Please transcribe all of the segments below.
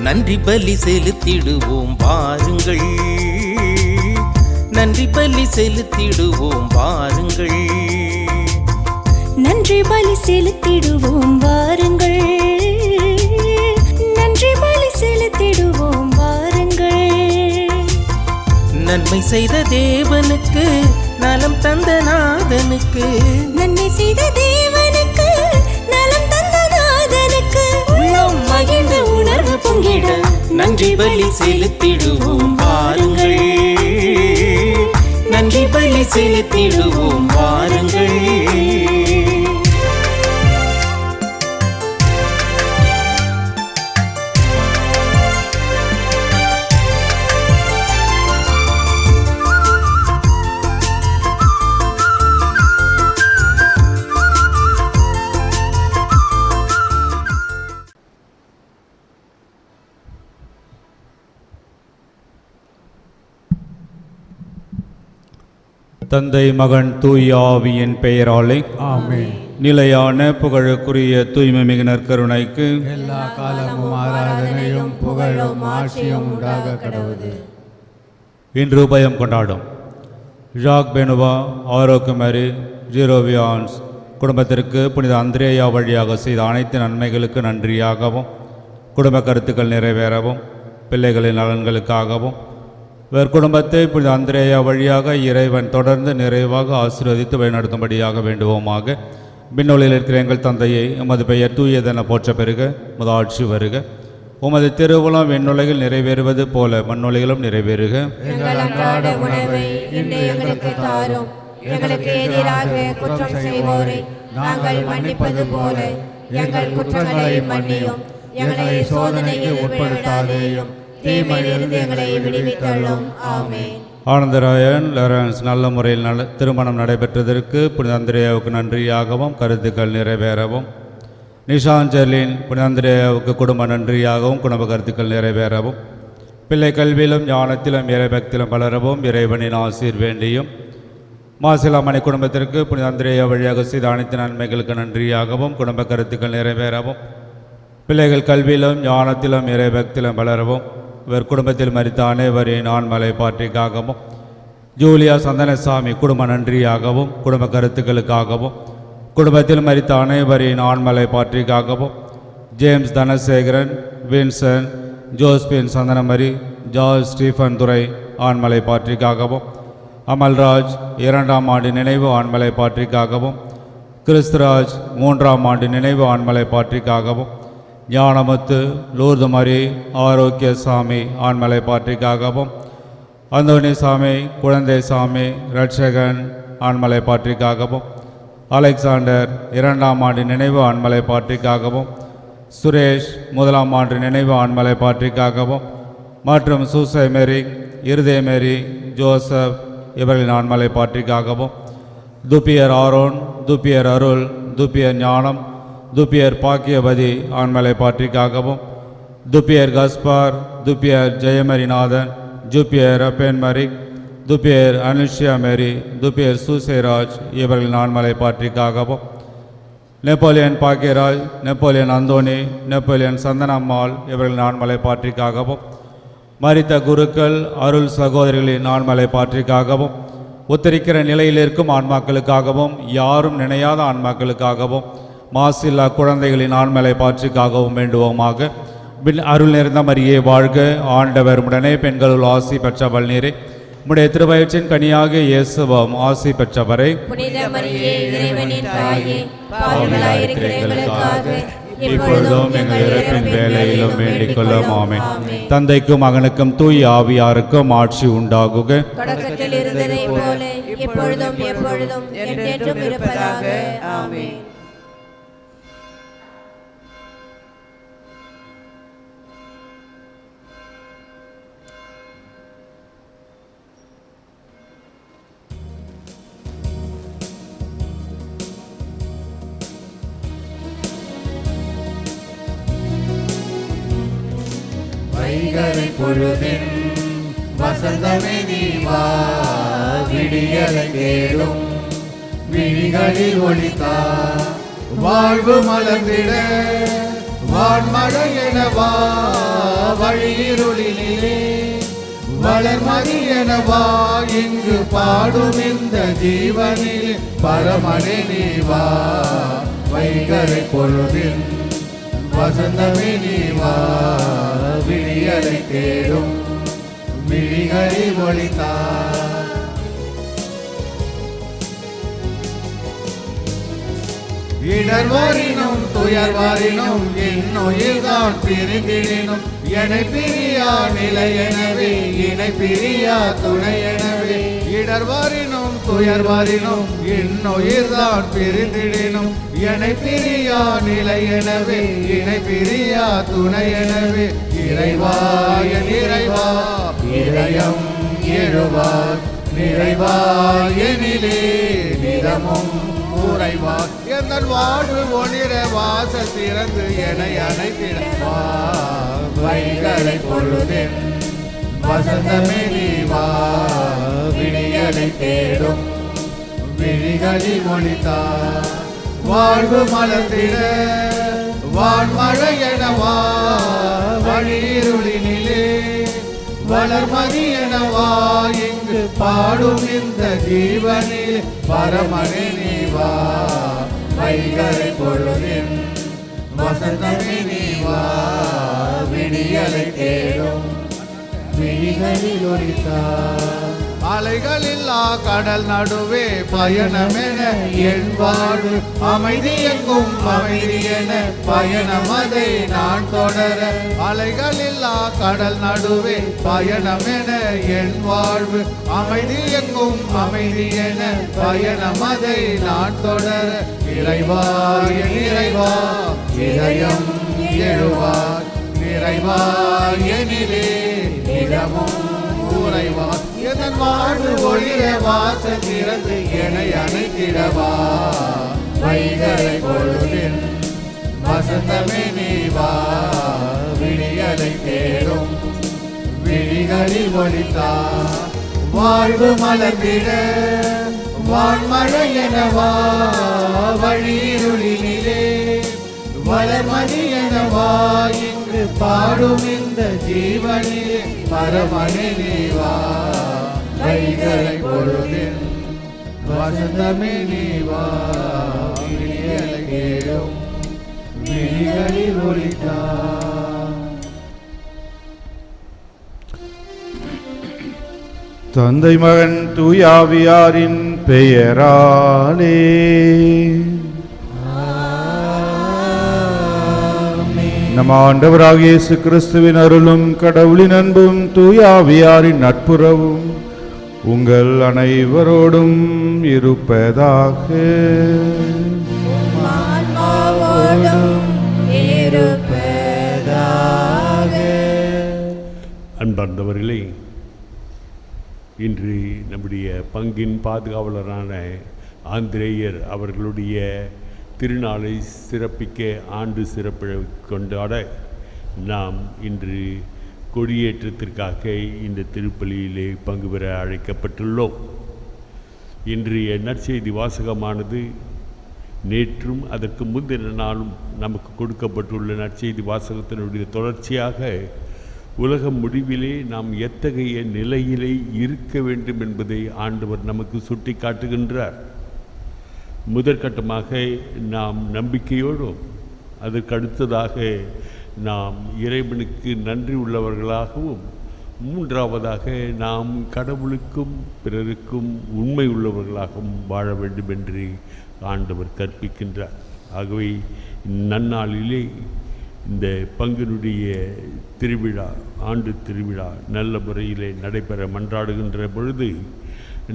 நன்றி பலி செலுத்திடுவோம் வாருங்கள், நன்றி பலி செலுத்திடுவோம் வாருங்கள், நன்றி பலி செலுத்திடுவோம் வாருங்கள், நன்றி பலி செலுத்திடுவோம் வாருங்கள். நன்மை செய்த தேவனுக்கு, நலம் தந்த நாதனுக்கு, நன்மை செய்த தேவனுக்கு, நலம் தந்த நாதனுக்கு, உள்ளம் மகிழ்ந்த உணர்வு பொங்கிட நன்றி பலி செலுத்திடுவோம் வாருங்கள், நன்றி பலி செலுத்திடுவோம் வாருங்கள். தந்தை மகன் தூய ஆவியின் பெயராலே ஆமென். நிலையான புகழுக்குரிய தூய்மை மிகு நற்கருணைக்கு எல்லா காலமும் ஆராதனையும் புகழும் ஆட்சியும் உண்டாக கடவுது. இன்று உபயம் கொண்டாடும் ஜாக் பெனுவா, ஆரோக்கியமரி, ஜீரோவியான்ஸ் குடும்பத்திற்கு புனித அந்திரேயா வழியாக செய்த அனைத்து நன்மைகளுக்கு நன்றியாகவும், குடும்ப கருத்துக்கள் நிறைவேறவும், பிள்ளைகளின் நலன்களுக்காகவும், வேறு குடும்பத்தை புனித அந்திரேயா வழியாக இறைவன் தொடர்ந்து நிறைவாக ஆசீர்வதித்து வழிநடத்தும்படியாக வேண்டுவோமாக. விண்ணொலியில் இருக்கிற எங்கள் தந்தையை, உமது பெயர் தூயதென போற்ற பெறுக, உமது ஆட்சி வருக, உமது திருவுளம் விண்ணுலகில் நிறைவேறுவது போல மண்ணுலகிலும் நிறைவேறுக. எங்கள் அன்றாட உணவை இன்று எங்களுக்கு தாரும். எங்களுக்கு எதிராக குற்றம் செய்வோரை நாங்கள் மன்னிப்பது போல எங்கள் குற்றங்களை மன்னியும். எங்களை சோதனைக்கு உட்படுத்தாதேயும், தீமையிலிருந்து எங்களை விடுவித்தள்ளும். ஆமென். ஆனந்தராயன் லாரன்ஸ் நல்ல முறையில் திருமணம் நடைபெற்றதற்கு புனித அந்திரேயாவுக்கு நன்றியாகவும், கருத்துக்கள் நிறைவேறவும், நிஷாஞ்சலின் புனித அந்திரேயாவுக்கு குடும்ப நன்றியாகவும், குடும்ப கருத்துக்கள் நிறைவேறவும், பிள்ளை கல்வியிலும் ஞானத்திலும் இறைபக்தியிலும் வளரவும் இறைவனின் ஆசீர் வேண்டியும், மாசிலாமணி குடும்பத்திற்கு புனித அந்திரேயா வழியாக செய்த அனைத்து நன்மைகளுக்கு நன்றியாகவும், குடும்ப கருத்துக்கள் நிறைவேறவும், பிள்ளைகள் கல்வியிலும் ஞானத்திலும் இறைபக்தியிலும் வளரவும், இவர் குடும்பத்தில் மரித்த அனைவரின் ஆண்மலை பாற்றிக்காகவும், ஜூலியா சந்தனசாமி குடும்ப நன்றியாகவும், குடும்ப கருத்துக்களுக்காகவும், குடும்பத்தில் மரித்த அனைவரின் ஆண்மலை பாற்றிக்காகவும், James Dhanasekaran, Vinson, Josephine Santhanamary, George Stephen Durai ஆண்மலை பாற்றிக்காகவும், அமல்ராஜ் 2ஆம் ஆண்டு நினைவு ஆண்மலை பாற்றிக்காகவும், கிறிஸ்துராஜ் 3ஆம் ஆண்டு நினைவு ஆண்மலை பாற்றிக்காகவும், ஞானமுத்து, லூர்துமரி, ஆரோக்கியசாமி ஆண்மலை பாற்றிக்காகவும், அந்தோனிசாமி, குழந்தை சாமி, ரட்சகன் ஆண்மலை பாற்றிக்காகவும், அலெக்சாண்டர் 2ஆம் ஆண்டு நினைவு ஆண்மலை பாற்றிக்காகவும், சுரேஷ் 1ஆம் ஆண்டு நினைவு ஆண்மலை பாற்றிக்காகவும், மற்றும் சூசை மேரி, இருதய மேரி, ஜோசப் இவர்களின் ஆண்மலை பாற்றிக்காகவும், துப்பியர் ஆரோன், துப்பியர் அருள், துப்பியர் ஞானம், துப்பியர் பாக்கியவதி ஆண்மலை பாற்றிக்காகவும், துப்பியர் கஸ்பார், துப்பியர் ஜெயமரிநாதன், ஜூப்பியர் அப்பேன்மரி, துப்பியர் அனுஷ்யா மேரி, துப்பியர் சூசேராஜ் இவர்களின் ஆண்மலை பாற்றிக்காகவும், Napoleon Bhagyaraj, Napoleon Anthony, Napoleon Santhanammal இவர்களின் ஆண்மலை பாற்றிக்காகவும், மரித்த குருக்கள், அருள் சகோதரிகளின் ஆண்மலை பாற்றிக்காகவும், உத்தரிக்கிற நிலையில் இருக்கும் ஆன்மாக்களுக்காகவும், யாரும் நினையாத ஆன்மாக்களுக்காகவும், மாசில்லா குழந்தைகளின் ஆண்மலை பாற்றிக்காகவும் வேண்டுவோமாக. அருள் நிறைந்த மரியே வாழ்க, ஆண்டவர் உடனே பெண்களுள் ஆசி பெற்றவள் நீரே, உம்முடைய திருவயிற்றின் கனியாக இயேசுவும் ஆசி பெற்றவரை. புனித மரியே, இறைவனின் தாயே, பாவிகளாயிருக்கிற எங்களுக்காக இப்பொழுதும் எங்கள் இறப்பின் வேலையிலும் வேண்டிக் கொள்ளும். ஆமென். தந்தைக்கும் மகனுக்கும் தூய் ஆவியாருக்கும் ஆட்சி உண்டாகுக. தொடக்கத்தில் இருந்ததை போல இப்பொழுதும் எப்பொழுதும் என்றென்றும் இருப்பதாக. ஆமென். வைகரை பொழுதின் வசந்தமே நீ வா, விடியலை தேடும் விழிகளில் ஒளித்தா, வாழ்வு மலர்ந்திட வான்மழை என வா, வழியிருளினிலே வளர்மதி எனவா இங்கு பாடும் இந்த ஜீவனில் பரமனே நீ வா வைகரை பொழுதில் வசந்தமே நீ வா விழியலை தேடும் விழிகளை ஒளித்தார் இடர்வாரினும் துயர்வாரினும் என்னுயிர்தான் பிரிந்திடினும் என்னை பிரியா நிலை எனவே இணை பிரியா துணை எனவே இடர்வாரினும் துயர்வாரினும் என்னுயிர்தான் பிரிந்திடினும் என்னை பிரியா நிலை எனவே இணை பிரியா துணை எனவே இறைவா என் இறைவா இதயம் எழுவார் நிறைவா எனிலே நிறமும் உறைவார் எங்கள் வாழ்வு ஒளிர வாசல் திறந்து என்னை அணைத்திடவா வைகரை பொழுதின் வசந்தமே நீ வா விழியலை தேடும் விழிகளில் ஒளித்தார் வாழ்வு மலர்ந்திட வான்மழை எனவா வழியிருளினிலே வளர்மதி எனவா இங்கு பாடும் இந்த ஜீவனில் பரமனே நீ வா வைகரை பொழுதின் வசந்தமே நீ வா விடியலை தேடும் விழிகளில் ஒளித்தார் அலைகளில்லா கடல் நடுவே பயணமென என் வாழ்வு அமைதி எங்கும் அமைதி என பயணம் அதை நான் தொடர அலைகளில்லா கடல் நடுவே பயணமென என் வாழ்வு அமைதி எங்கும் அமைதி என பயணம் அதை நான் தொடர இறைவா என் இறைவா இதயம் எழுவார் நிறைவா எனிலே நிறமும் உறைவா எதன் வாழ்வு ஒளிர வாசல் திறந்து என்னை அணைத்திடவா வைகரை பொழுதின் வசந்தமே நீ வா விழியலை தேடும் விழிகளில் ஒளித்தார் வாழ்வு மலர்ந்திட வான்மழை எனவா வழியிருளினிலே வளர்மதி எனவா இங்கு பாடும் இந்த ஜீவனிலே பரமனே நீ வா வைகரை பொழுதின் வசந்தமே நீ வா விழியலை தேடும் விழிகளில் ஒளித்தார் தந்தை மகன் தூயாவியாரின் பெயராலே நம் ஆண்டவராகிய இயேசு கிறிஸ்துவின் அருளும் கடவுளின் அன்பும் தூயாவியாரின் நட்புறவும் உங்கள் அனைவரோடும் இருப்பதாக. அன்பார்ந்தவர்களே, இன்று நம்முடைய பங்கின் பாதுகாவலரான ஆந்திரேயர் அவர்களுடைய திருநாளை சிறப்பிக்க ஆண்டு சிறப்பு கொண்டாட நாம் இன்று கொடியேற்றத்திற்காக இந்த திருப்பலியிலே பங்கு பெற அழைக்கப்பட்டுள்ளோம். இன்றைய நற்செய்தி வாசகமானது நேற்றும் அதற்கு முந்தின நாளும் நமக்கு கொடுக்கப்பட்டுள்ள நற்செய்தி வாசகத்தினுடைய தொடர்ச்சியாக உலக முடிவிலே நாம் எத்தகைய நிலையிலே இருக்க வேண்டும் என்பதை ஆண்டவர் நமக்கு சுட்டி காட்டுகின்றார். முதற்கட்டமாக நாம் நம்பிக்கையோடும் அதற்கு அடுத்ததாக நாம் இறைவனுக்கு நன்றி உள்ளவர்களாகவும் மூன்றாவதாக நாம் கடவுளுக்கும் பிறருக்கும் உண்மை உள்ளவர்களாகவும் வாழ வேண்டும் என்று ஆண்டவர் கற்பிக்கின்றார். ஆகவே நன்னாளிலே இந்த பங்கினுடைய திருவிழா, ஆண்டு திருவிழா நல்ல முறையிலே நடைபெற மன்றாடுகின்ற பொழுது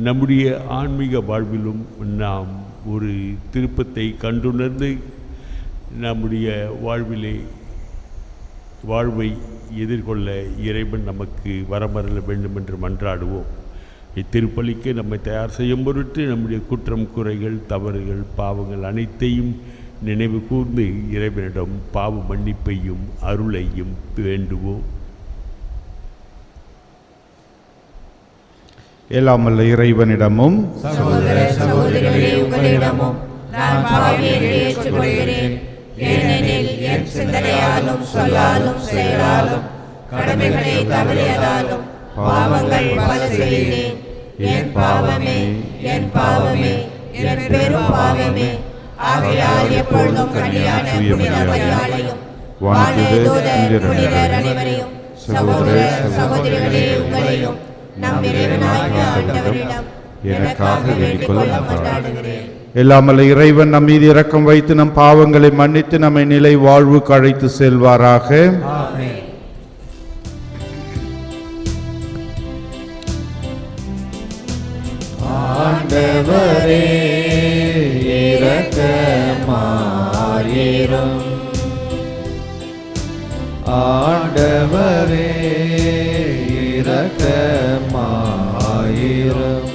நம்முடைய ஆன்மீக வாழ்விலும் நாம் ஒரு திருப்பத்தை கண்டுணர்ந்து நம்முடைய வாழ்வை எதிர்கொள்ள இறைவன் நமக்கு வரமருள வேண்டும் என்று மன்றாடுவோம். இத்திருப்பலிக்கு நம்மை தயார் செய்யும் பொருட்டு நம்முடைய குற்றம், குறைகள், தவறுகள், பாவங்கள் அனைத்தையும் நினைவு கூர்ந்து இறைவனிடம் பாவ மன்னிப்பையும் அருளையும் வேண்டுவோம். எல்லாம் வல்ல இறைவனிடமும் சகோதர சகோதரிகளே, உங்களிடமும் நான் பாவியை ஏற்றுக்கொள்கிறேன். ஏனெனில் என் சிந்தனையாலும் சொல்லாலும் செயலாலும் கடமைகளை தவறியதாலும் பாவங்கள் பல செய்தேன். என் பாவமே, என் பாவமே, என் பெரும் பாவமே. ஆகையால் எப்பொழுதும் கன்னியான புனித மரியாதையும் வானதூதர் புனிதர் அனைவரையும் சகோதர சகோதரிகளே உங்களையும் நம் இறைவனாகிய ஆண்டவரிடம் எனக்காக வேண்டிக் கொள்ள மன்றாடுகிறேன். எல்லாமல்ல இறைவன் நம் மீது இரக்கம் வைத்து நம் பாவங்களை மன்னித்து நம்மை நிலை வாழ்வுக்கு அழைத்து செல்வாராக. ஆமென். ஆண்டவரே இரக்கமாயிரும். ஆண்டவரே இரக்கமாயிரும்.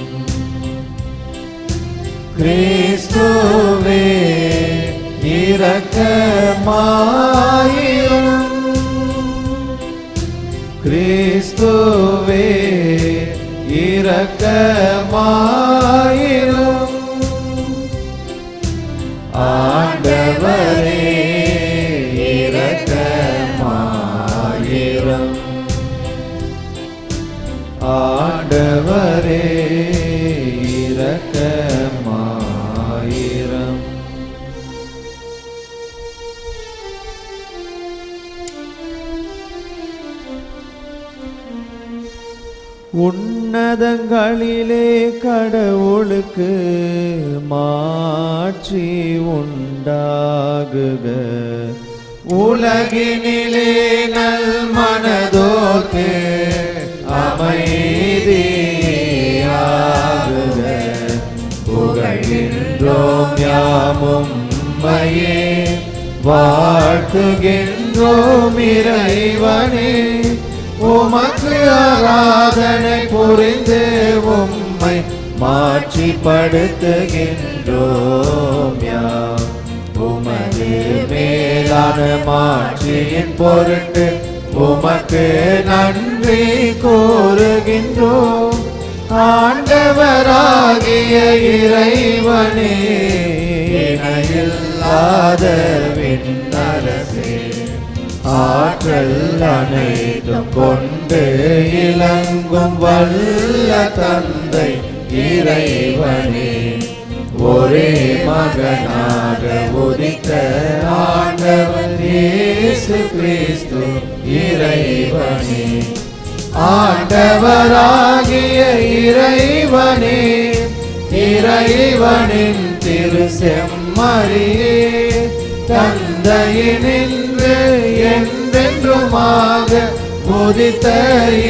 கிறிஸ்துவே இரக்கமாயிரும். கிறிஸ்துவே இரக்கமாயிரும். ஆண்டவரே இரக்கமாயிரும். ஆண்டவரே இரக்கமாயிரும். உன்னதங்களிலே கடவுளுக்கு மாட்சி உண்டாகுக. உலகினிலே நல் மனதோர்க்கு அமைதியாகுக. புகழ்கின்றோம் யாமும் மையே, வாழ்த்துகின்றோம் இறைவனே. உமக்கு ஆராதனை புரிந்து உம்மை மாட்சிப்படுத்துகின்றோம் யாம். உமது மேலான மாட்சியின் பொருட்டு உமக்கு நன்றி கூறுகின்றோம். ஆண்டவராகிய இறைவனே, இணையில்லாத விண்ணரசே, ஆற்றல் அனைத்தும் கொண்டு இலங்கும் வல்ல தந்தை இறைவனே, ஒரே மகனாக உதித்த ஆண்டவர் இயேசு கிறிஸ்து இறைவனே. ஆண்டவராகிய இறைவனே, இறைவனின் திரு செம்மறியே, தந்தையினின்று என்றென்றுமாக உதித்த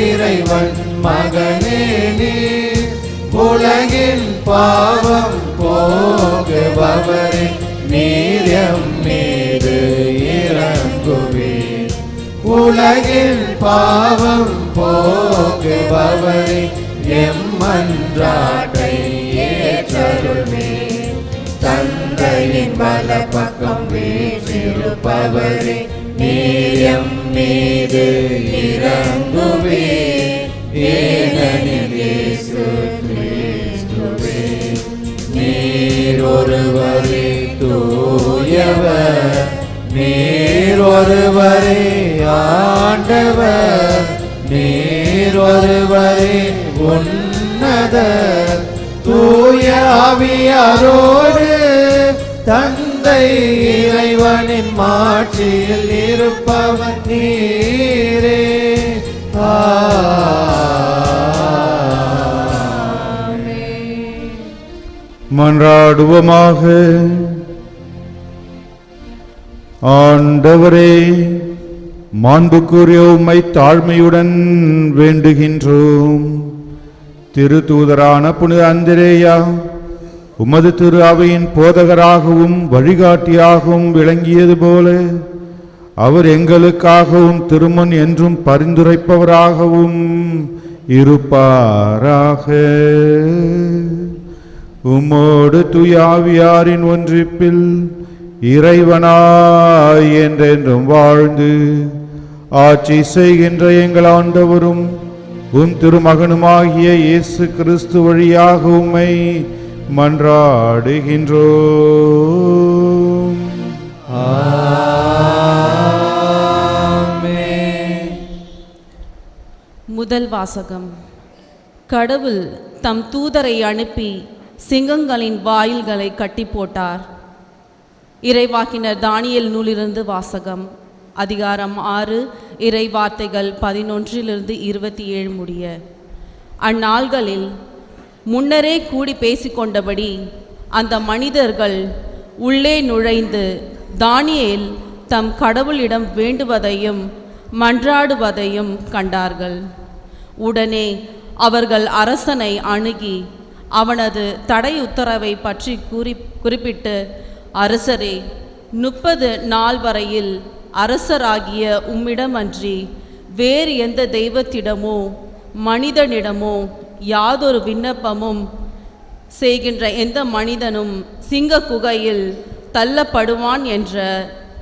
இறைவன் மகனே நீ. உலகின் பாவம் போகுபவரே, நீர் எம் மீது இறங்குவீர். உலகின் பாவம் போகுபவரே, எம் மன்றாட்டை ஏற்றருள்வீர். தந்தையின் வல பக்கம் வீற்றிருப்பவரே, நீர் எம் மீது இறங்குவீர். ஏனெனில் இயேசு கிறிஸ்துவே, நீர் ஒருவரே தூயவர், நீர் ஒருவரே ஆண்டவர், நீர் ஒருவரே உன்னதர். தூய ஆவியாரோடு தந்தை இறைவனின் மாட்சியில் இருப்பவர் நீரே. மன்றாடுவோமாக. ஆண்டவரே, மாண்புக்குரிய உம்மை தாழ்மையுடன் வேண்டுகின்றோம். திருத்தூதரான புனித அந்திரேயா உமது திரு அவையின் போதகராகவும் வழிகாட்டியாகவும் விளங்கியது போல அவர் எங்களுக்காகவும் திருமண் என்றும் பரிந்துரைப்பவராகவும் இருப்பாராக. உம்மோடு தூயாவியாரின் ஒன்றிப்பில் இறைவனாய் என்றென்றும் வாழ்ந்து ஆட்சி செய்கின்ற எங்கள் ஆண்டவரும் உம் திருமகனுமாகிய இயேசு கிறிஸ்து வழியாக உம்மை மன்றாடுகின்றோம். ஆமென். முதல் வாசகம். கடவுள் தம் தூதரை அனுப்பி சிங்கங்களின் வாயில்களை கட்டி போட்டார். இறைவாக்கினர் தானியேல் நூலிலிருந்து வாசகம். அதிகாரம் 6, இறை வார்த்தைகள் 11 27 முடிய. அந்நாள்களில் முன்னரே கூடி பேசிக்கொண்டபடி அந்த மனிதர்கள் உள்ளே நுழைந்து தானியேல் தம் கடவுளிடம் வேண்டுவதையும் மன்றாடுவதையும் கண்டார்கள். உடனே அவர்கள் அரசனை அணுகி அவனது தடை உத்தரவை பற்றி குறிப்பிட்டு, அரசரே, 30 நாள் வரையில் அரசராகிய உம்மிடமன்றி வேறு எந்த தெய்வத்திடமோ மனிதனிடமோ யாதொரு விண்ணப்பமும் செய்கின்ற எந்த மனிதனும் சிங்க குகையில் தள்ளப்படுவான் என்ற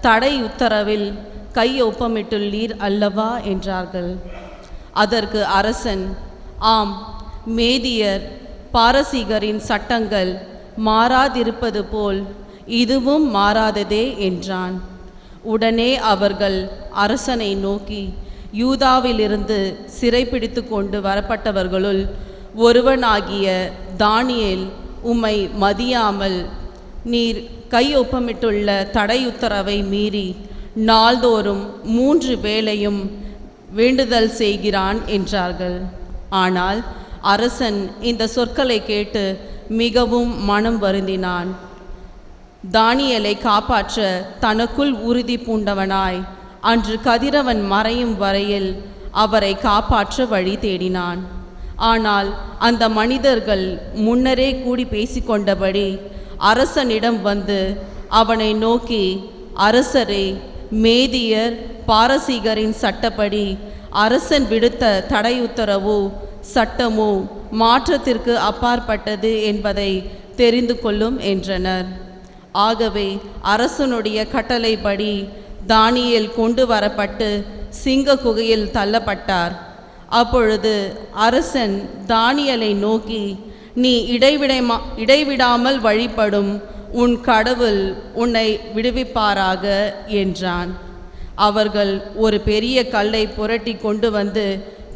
தடை உத்தரவில் கையொப்பமிட்டுள்ளீர் அல்லவா என்றார்கள். அதற்கு அரசன், ஆம், மேதியர் பாரசீகரின் சட்டங்கள் மாறாதிருப்பது போல் இதுவும் மாறாததே என்றான். உடனே அவர்கள் அரசனை நோக்கி, யூதாவிலிருந்து சிறைப்பிடித்து கொண்டு வரப்பட்டவர்களுள் ஒருவனாகிய தானியேல் உம்மை மதியாமல் நீர் கையொப்பமிட்டுள்ள தடையுத்தரவை மீறி நாள்தோறும் 3 வேளையும் வேண்டுதல் செய்கிறான் என்றார்கள். ஆனால் அரசன் இந்த சொற்களை கேட்டு மிகவும் மனம் வருந்தினான். தானியேலை காப்பாற்ற தனக்குள் உறுதி பூண்டவனாய் அன்று கதிரவன் மறையும் வரையில் அவரை காப்பாற்ற வழி தேடினான். ஆனால் அந்த மனிதர்கள் முன்னரே கூடி பேசிக்கொண்டபடி அரசனிடம் வந்து அவனை நோக்கி, அரசரே, மேதியர் பாரசீகரின் சட்டப்படி அரசன் விடுத்த தடையுத்தரவோ சட்டமோ மாற்றத்திற்கு அப்பாற்பட்டது என்பதை தெரிந்து கொள்ளும் என்றனர். ஆகவே அரசனுடைய கட்டளைப்படி தானியேல் கொண்டு வரப்பட்டு சிங்க குகையில் தள்ளப்பட்டார். அப்பொழுது அரசன் தானியேலை நோக்கி, நீ இடைவிடாமல் வழிபடும் உன் கடவுள் உன்னை விடுவிப்பாராக என்றான். அவர்கள் ஒரு பெரிய கல்லை புரட்டி கொண்டு வந்து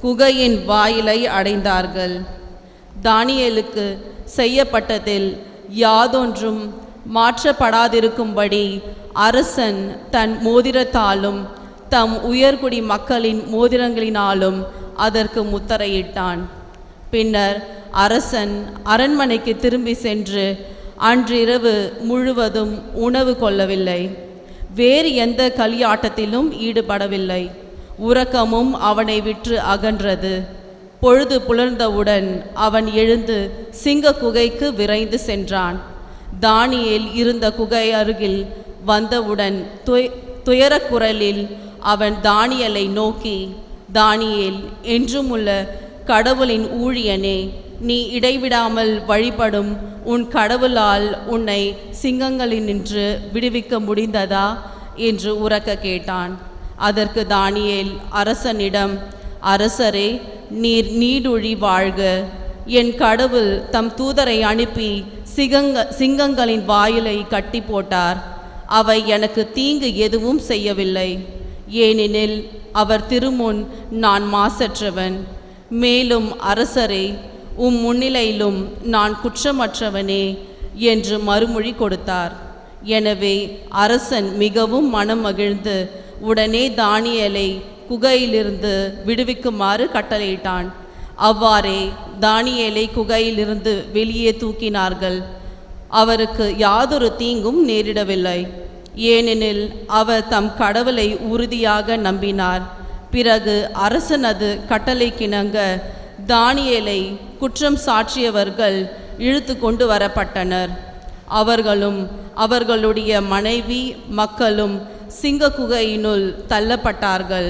குகையின் வாயிலை அடைந்தார்கள். தானியேலுக்கு செய்யப்பட்டதில் யாதொன்றும் மாற்றப்படாதிருக்கும்படி அரசன் தன் மோதிரத்தாலும் தம் உயர்குடி மக்களின் மோதிரங்களினாலும் அதற்கு முத்திரையிட்டான். பின்னர் அரசன் அரண்மனைக்கு திரும்பி சென்று அன்றிரவு முழுவதும் உணவு கொள்ளவில்லை. வேறு எந்த களியாட்டத்திலும் ஈடுபடவில்லை. உறக்கமும் அவனை விட்டு அகன்றது. பொழுது புலர்ந்தவுடன் அவன் எழுந்து சிங்க குகைக்கு விரைந்து சென்றான். தானியேல் இருந்த குகை அருகில் வந்தவுடன் துயரக் குரலில் அவன் தானியேலை நோக்கி, தானியேல், என்றும் உள்ள கடவுளின் ஊழியனே, நீ இடைவிடாமல் வழிபடும் உன் கடவுளால் உன்னை சிங்கங்களினின்று விடுவிக்க முடிந்ததா என்று உரக்க கேட்டான். அதற்கு தானியேல் அரசனிடம், அரசரே, நீர் நீடுழி வாழ்க. என் கடவுள் தம் தூதரை அனுப்பி சிங்கங்களின் வாயிலை கட்டி போட்டார். அவை எனக்கு தீங்கு எதுவும் செய்யவில்லை. ஏனெனில் அவர் திருமுன் நான் மாசற்றவன். மேலும் அரசரே, உம் முன்னிலையிலும் நான் குற்றமற்றவனே என்று மறுமொழி கொடுத்தார். எனவே அரசன் மிகவும் மனம் மகிழ்ந்து உடனே தானியேலை குகையிலிருந்து விடுவிக்குமாறு கட்டளையிட்டான். அவ்வாறே தானியேலை குகையிலிருந்து வெளியே தூக்கினார்கள். அவருக்கு யாதொரு தீங்கும் நேரிடவில்லை. ஏனெனில் அவர் தம் கடவுளை உறுதியாக நம்பினார். பிறகு அரசனது கட்டளைக்கிணங்க தானியேலை குற்றம் சாற்றியவர்கள் இழுத்து கொண்டு வரப்பட்டனர். அவர்களும் அவர்களுடைய மனைவி மக்களும் சிங்க குகையினுள் தள்ளப்பட்டார்கள்.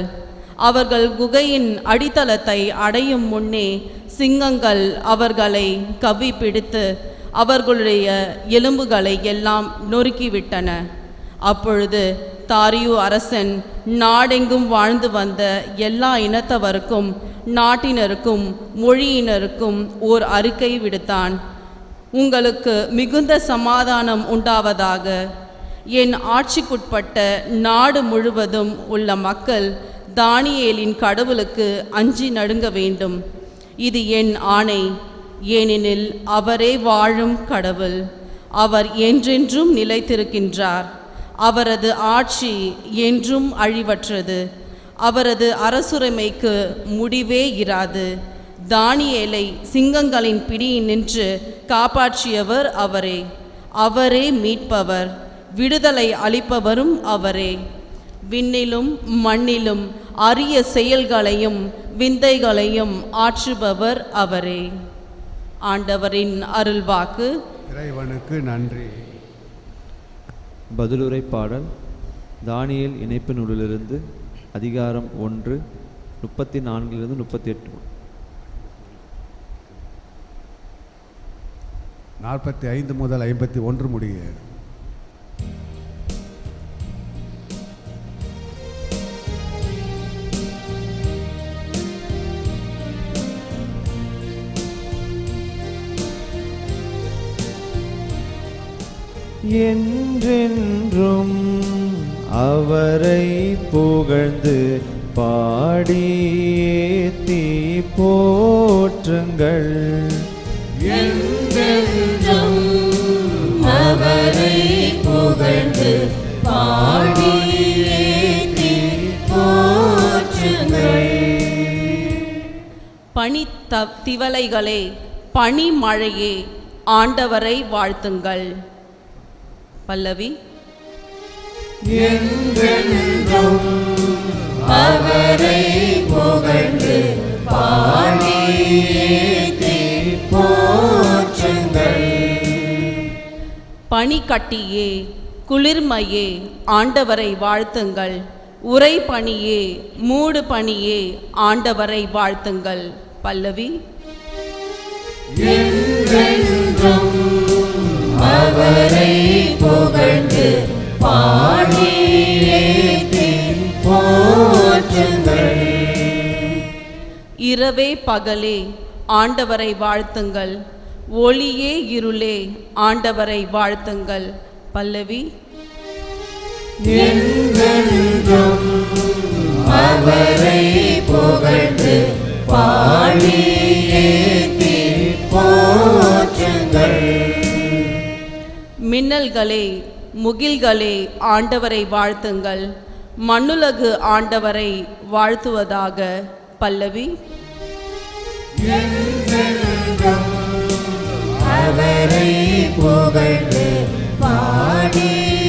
அவர்கள் குகையின் அடித்தளத்தை அடையும் முன்னே சிங்கங்கள் அவர்களை கவ்வி பிடித்து அவர்களுடைய எலும்புகளை எல்லாம் நொறுக்கிவிட்டன. அப்பொழுது தாரியு அரசன் நாடெங்கும் வாழ்ந்து வந்த எல்லா இனத்தவருக்கும் நாட்டினருக்கும் மொழியினருக்கும் ஓர் அறிக்கை விடுத்தான். உங்களுக்கு மிகுந்த சமாதானம் உண்டாவதாக. என் ஆட்சிக்குட்பட்ட நாடு முழுவதும் உள்ள மக்கள் தானியேலின் கடவுளுக்கு அஞ்சி நடுங்க வேண்டும். இது என் ஆணை. ஏனெனில் அவரே வாழும் கடவுள். அவர் என்றென்றும் நிலைத்திருக்கின்றார். அவரது ஆட்சி என்றும் அழிவற்றது. அவரது அரசுரிமைக்கு முடிவே இராது. தானியேலை சிங்கங்களின் பிடியினின்று காப்பாற்றியவர் அவரே. அவரே மீட்பவர், விடுதலை அளிப்பவரும் அவரே. விண்ணிலும் மண்ணிலும் அரிய செயல்களையும் விந்தைகளையும் ஆற்றுபவர் அவரே. ஆண்டவரின் அருள்வாக்கு. இறைவனுக்கு நன்றி. பதிலுரை பாடல். தானியேல் இணைப்பு நூலிலிருந்து அதிகாரம் 1 34 38. 45 முதல் 51 முடிய. என்றென்றும் அவரை புகழ்ந்து பாடியேத்தி போற்றுங்கள். என்றென்றும் அவரை புகழ்ந்து பாடியேத்தி போற்றுங்கள். பனி திவலைகளே, பனிமழையே, ஆண்டவரை வாழ்த்துங்கள். பல்லவி. என்றென்றும் அவரை புகழ்ந்து பாடியேத்தி போற்றுங்கள். பனிக்கட்டியே, குளிர்மையே, ஆண்டவரை வாழ்த்துங்கள். உறை பனியே, மூடு பனியே, ஆண்டவரை வாழ்த்துங்கள். பல்லவி. என்றென்றும் அவரை புகழ்ந்து பாடியேத்தி போற்றுங்கள். இரவே பகலே, ஆண்டவரை வாழ்த்துங்கள். ஒளியே இருளே, ஆண்டவரை வாழ்த்துங்கள். பல்லவி. என்றென்றும் அவரை புகழ்ந்து பாடியேத்தி போற்றுங்கள். மின்னல்களே, முகில்களே, ஆண்டவரை வாழ்த்துங்கள். மண்ணுலகு ஆண்டவரை வாழ்த்துவதாக. பல்லவி. என்றென்றும் அவரை புகழ்ந்து பாடியேத்தி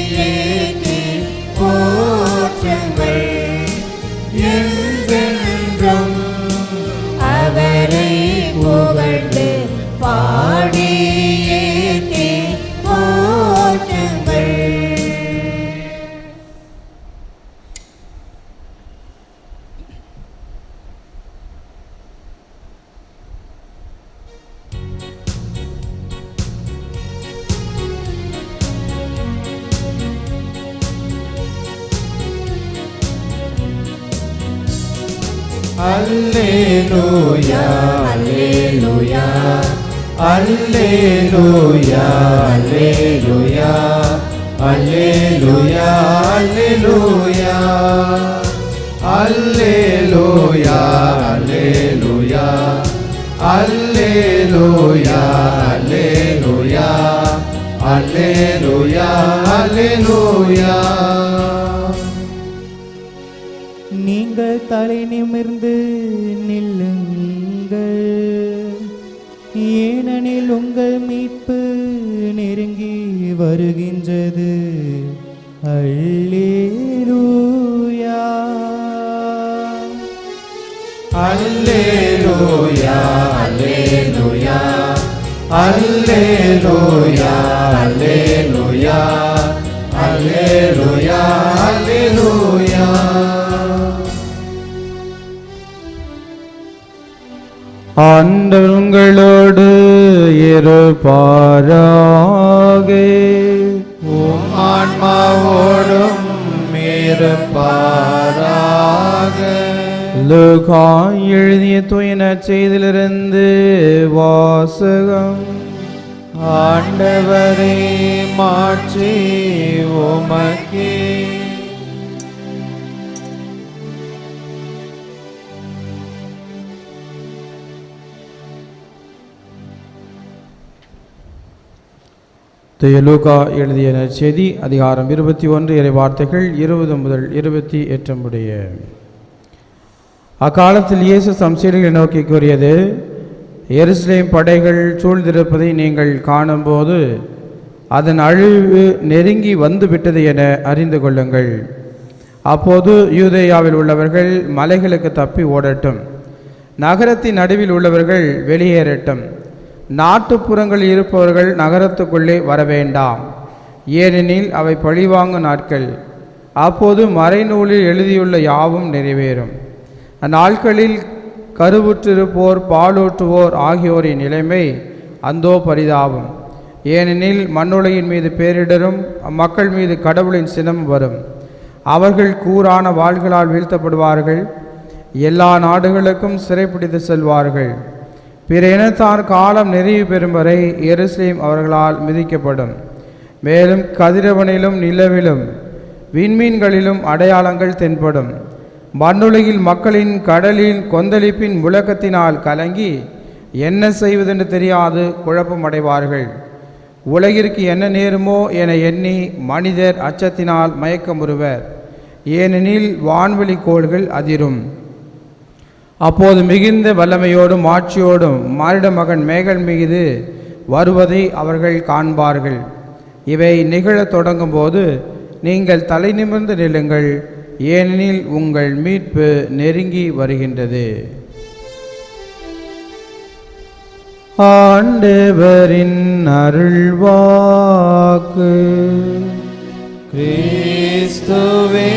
போற்றுங்கள். என்றென்றும் அவரை புகழ்ந்து பாடியேத்தி போற்றுங்கள். அல்லேலூயா, அல்லேலூயா, அல்லேலூயா, அல்லேலூயா, அல்லேலூயா, அல்லேலூயா, அல்லேலூயா, அல்லேலூயா, அல்லேலூயா, அல்லேலூயா, அல்லேலூயா. நீங்கள் தலை நிமிர்ந்து நில்லுங்கள், ஏனெனில் உங்கள் மீட்பு நெருங்கி வருகின்றது. அல்லேலூயா, அல்லேலூயா, அல்லேலூயா, அல்லேலூயா, அல்லேலூயா, அல்லேலூயா, அல்லேலூயா. ஆண்டவர் உங்களோடு இருப்பாராக. உம் ஆன்மாவோடும் இருப்பாராக. லூக்கா எழுதிய தூய நற்செய்தியிலிருந்து வாசகம். ஆண்டவரே மாற்றி உமக்கே. தூய லூக்கா எழுதிய நற்செய்தி அதிகாரம் 21 இறை வார்த்தைகள் 20 முதல் 28 முடிய. அக்காலத்தில் இயேசு தம் சீடர்களை நோக்கி கூறியது, எருசலேம் படைகள் சூழ்ந்திருப்பதை நீங்கள் காணும்போது அதன் அழிவு நெருங்கி வந்துவிட்டது என அறிந்து கொள்ளுங்கள். அப்போது யூதேயாவில் உள்ளவர்கள் மலைகளுக்கு தப்பி ஓடட்டும், நகரத்தின் நடுவில் உள்ளவர்கள் வெளியேறட்டும், நாட்டுப்புறங்களில் இருப்பவர்கள் நகரத்துக்குள்ளே வரவேண்டாம், ஏனெனில் அவை பழிவாங்கும் நாட்கள். அப்போது மறைநூலில் எழுதியுள்ள யாவும் நிறைவேறும். அந்நாட்களில் கருவுற்றிருப்போர் பாலூற்றுவோர் ஆகியோரின் நிலைமை அந்தோ பரிதாபம். ஏனெனில் மண்ணுலகின் மீது பேரிடரும் அம்மக்கள் மீது கடவுளின் சினமும் வரும். அவர்கள் கூரான வாள்களால் வீழ்த்தப்படுவார்கள், எல்லா நாடுகளுக்கும் சிறைப்பிடித்து செல்வார்கள். பிற இனத்தார் காலம் நிறைவு பெறும் வரை எருசலேம் அவர்களால் மிதிக்கப்படும். மேலும் கதிரவனிலும் நிலவிலும் விண்மீன்களிலும் அடையாளங்கள் தென்படும். மண்ணுலகில் மக்களின் கடலின் கொந்தளிப்பின் முழக்கத்தினால் கலங்கி என்ன செய்வதென்று தெரியாது குழப்பமடைவார்கள். உலகிற்கு என்ன நேருமோ என எண்ணி மனிதர் அச்சத்தினால் மயக்கமுறுவர், ஏனெனில் வான்வெளி கோள்கள் அதிரும். அப்போது மிகுந்த வல்லமையோடும் ஆட்சியோடும் மானிட மகன் மேகல் மீது வருவதை அவர்கள் காண்பார்கள். இவை நிகழத் தொடங்கும் போது நீங்கள் தலை நிமிர்ந்து நில்லுங்கள், ஏனெனில் உங்கள் மீட்பு நெருங்கி வருகின்றது. ஆண்டவரின் அருள்வாக்கு. கிறிஸ்துவே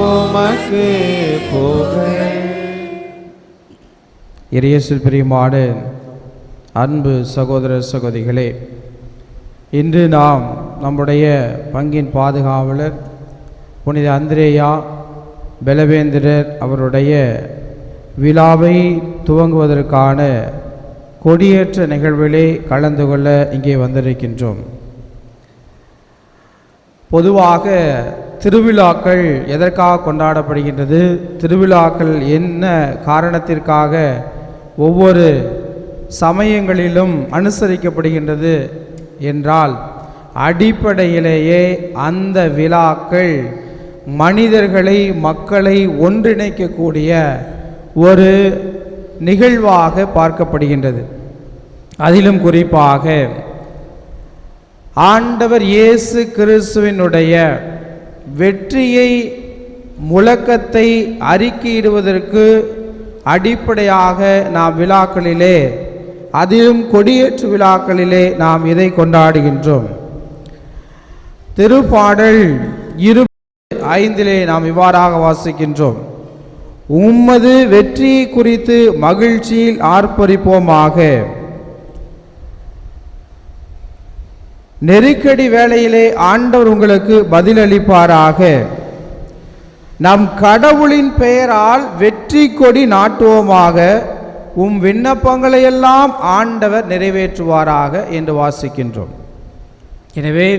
உமக்கு புகழ். இயேசுவில் பிரியமான அன்பு சகோதர சகோதரிகளே, இன்று நாம் நம்முடைய பங்கின் பாதுகாவலர் புனித அந்திரேயா பெலவேந்திரர் அவருடைய விழாவை துவங்குவதற்கான கொடியேற்ற நிகழ்விலே கலந்து கொள்ள இங்கே வந்திருக்கின்றோம். பொதுவாக திருவிழாக்கள் எதற்காக கொண்டாடப்படுகின்றது, திருவிழாக்கள் என்ன காரணத்திற்காக ஒவ்வொரு சமயங்களிலும் அனுசரிக்கப்படுகின்றது என்றால், அடிப்படையிலேயே அந்த விழாக்கள் மனிதர்களை மக்களை ஒன்றிணைக்கக்கூடிய ஒரு நிகழ்வாக பார்க்கப்படுகின்றது. அதிலும் குறிப்பாக ஆண்டவர் இயேசு கிறிஸ்துவினுடைய வெற்றியை முழக்கத்தை அறிக்கையிடுவதற்கு அடிப்படையாக நாம் விழாக்களிலே, அதிலும் கொடியேற்று விழாக்களிலே நாம் இதை கொண்டாடுகின்றோம். திருப்பாடல் 25 நாம் இவ்வாறாக வாசிக்கின்றோம், உம்மது வெற்றியை குறித்து மகிழ்ச்சியில் ஆர்ப்பரிப்போமாக. நெருக்கடி வேளையிலே ஆண்டவர் உங்களுக்கு பதிலளிப்பாராக. நம் கடவுளின் பெயரால் வெற்றி கொடி நாட்டுவோமாக, உம் விண்ணப்பங்களை எல்லாம் ஆண்டவர் நிறைவேற்றுவாராக என்று வாசிக்கின்றோம். எனவே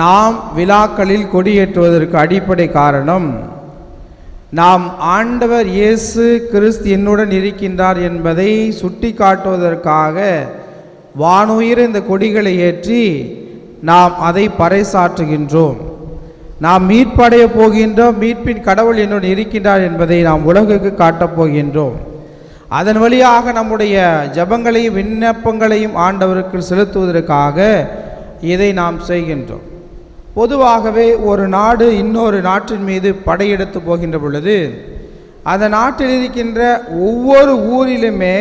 நாம் விழாக்களில் கொடியேற்றுவதற்கு அடிப்படை காரணம், நாம் ஆண்டவர் இயேசு கிறிஸ்து என்னுடன் இருக்கின்றார் என்பதை சுட்டி காட்டுவதற்காக வானுயிர் இந்த கொடிகளை ஏற்றி நாம் அதை பறைசாற்றுகின்றோம். நாம் மீட்படைய போகின்றோம், மீட்பின் கடவுள் என்னுடன் இருக்கின்றார் என்பதை நாம் உலகுக்கு காட்டப் போகின்றோம். அதன் வழியாக நம்முடைய ஜபங்களையும் விண்ணப்பங்களையும் ஆண்டவருக்கு செலுத்துவதற்காக இதை நாம் செய்கின்றோம். பொதுவாகவே ஒரு நாடு இன்னொரு நாட்டின் மீது படையெடுத்து போகின்ற பொழுது, அந்த நாட்டில் இருக்கின்ற ஒவ்வொரு ஊரிலுமே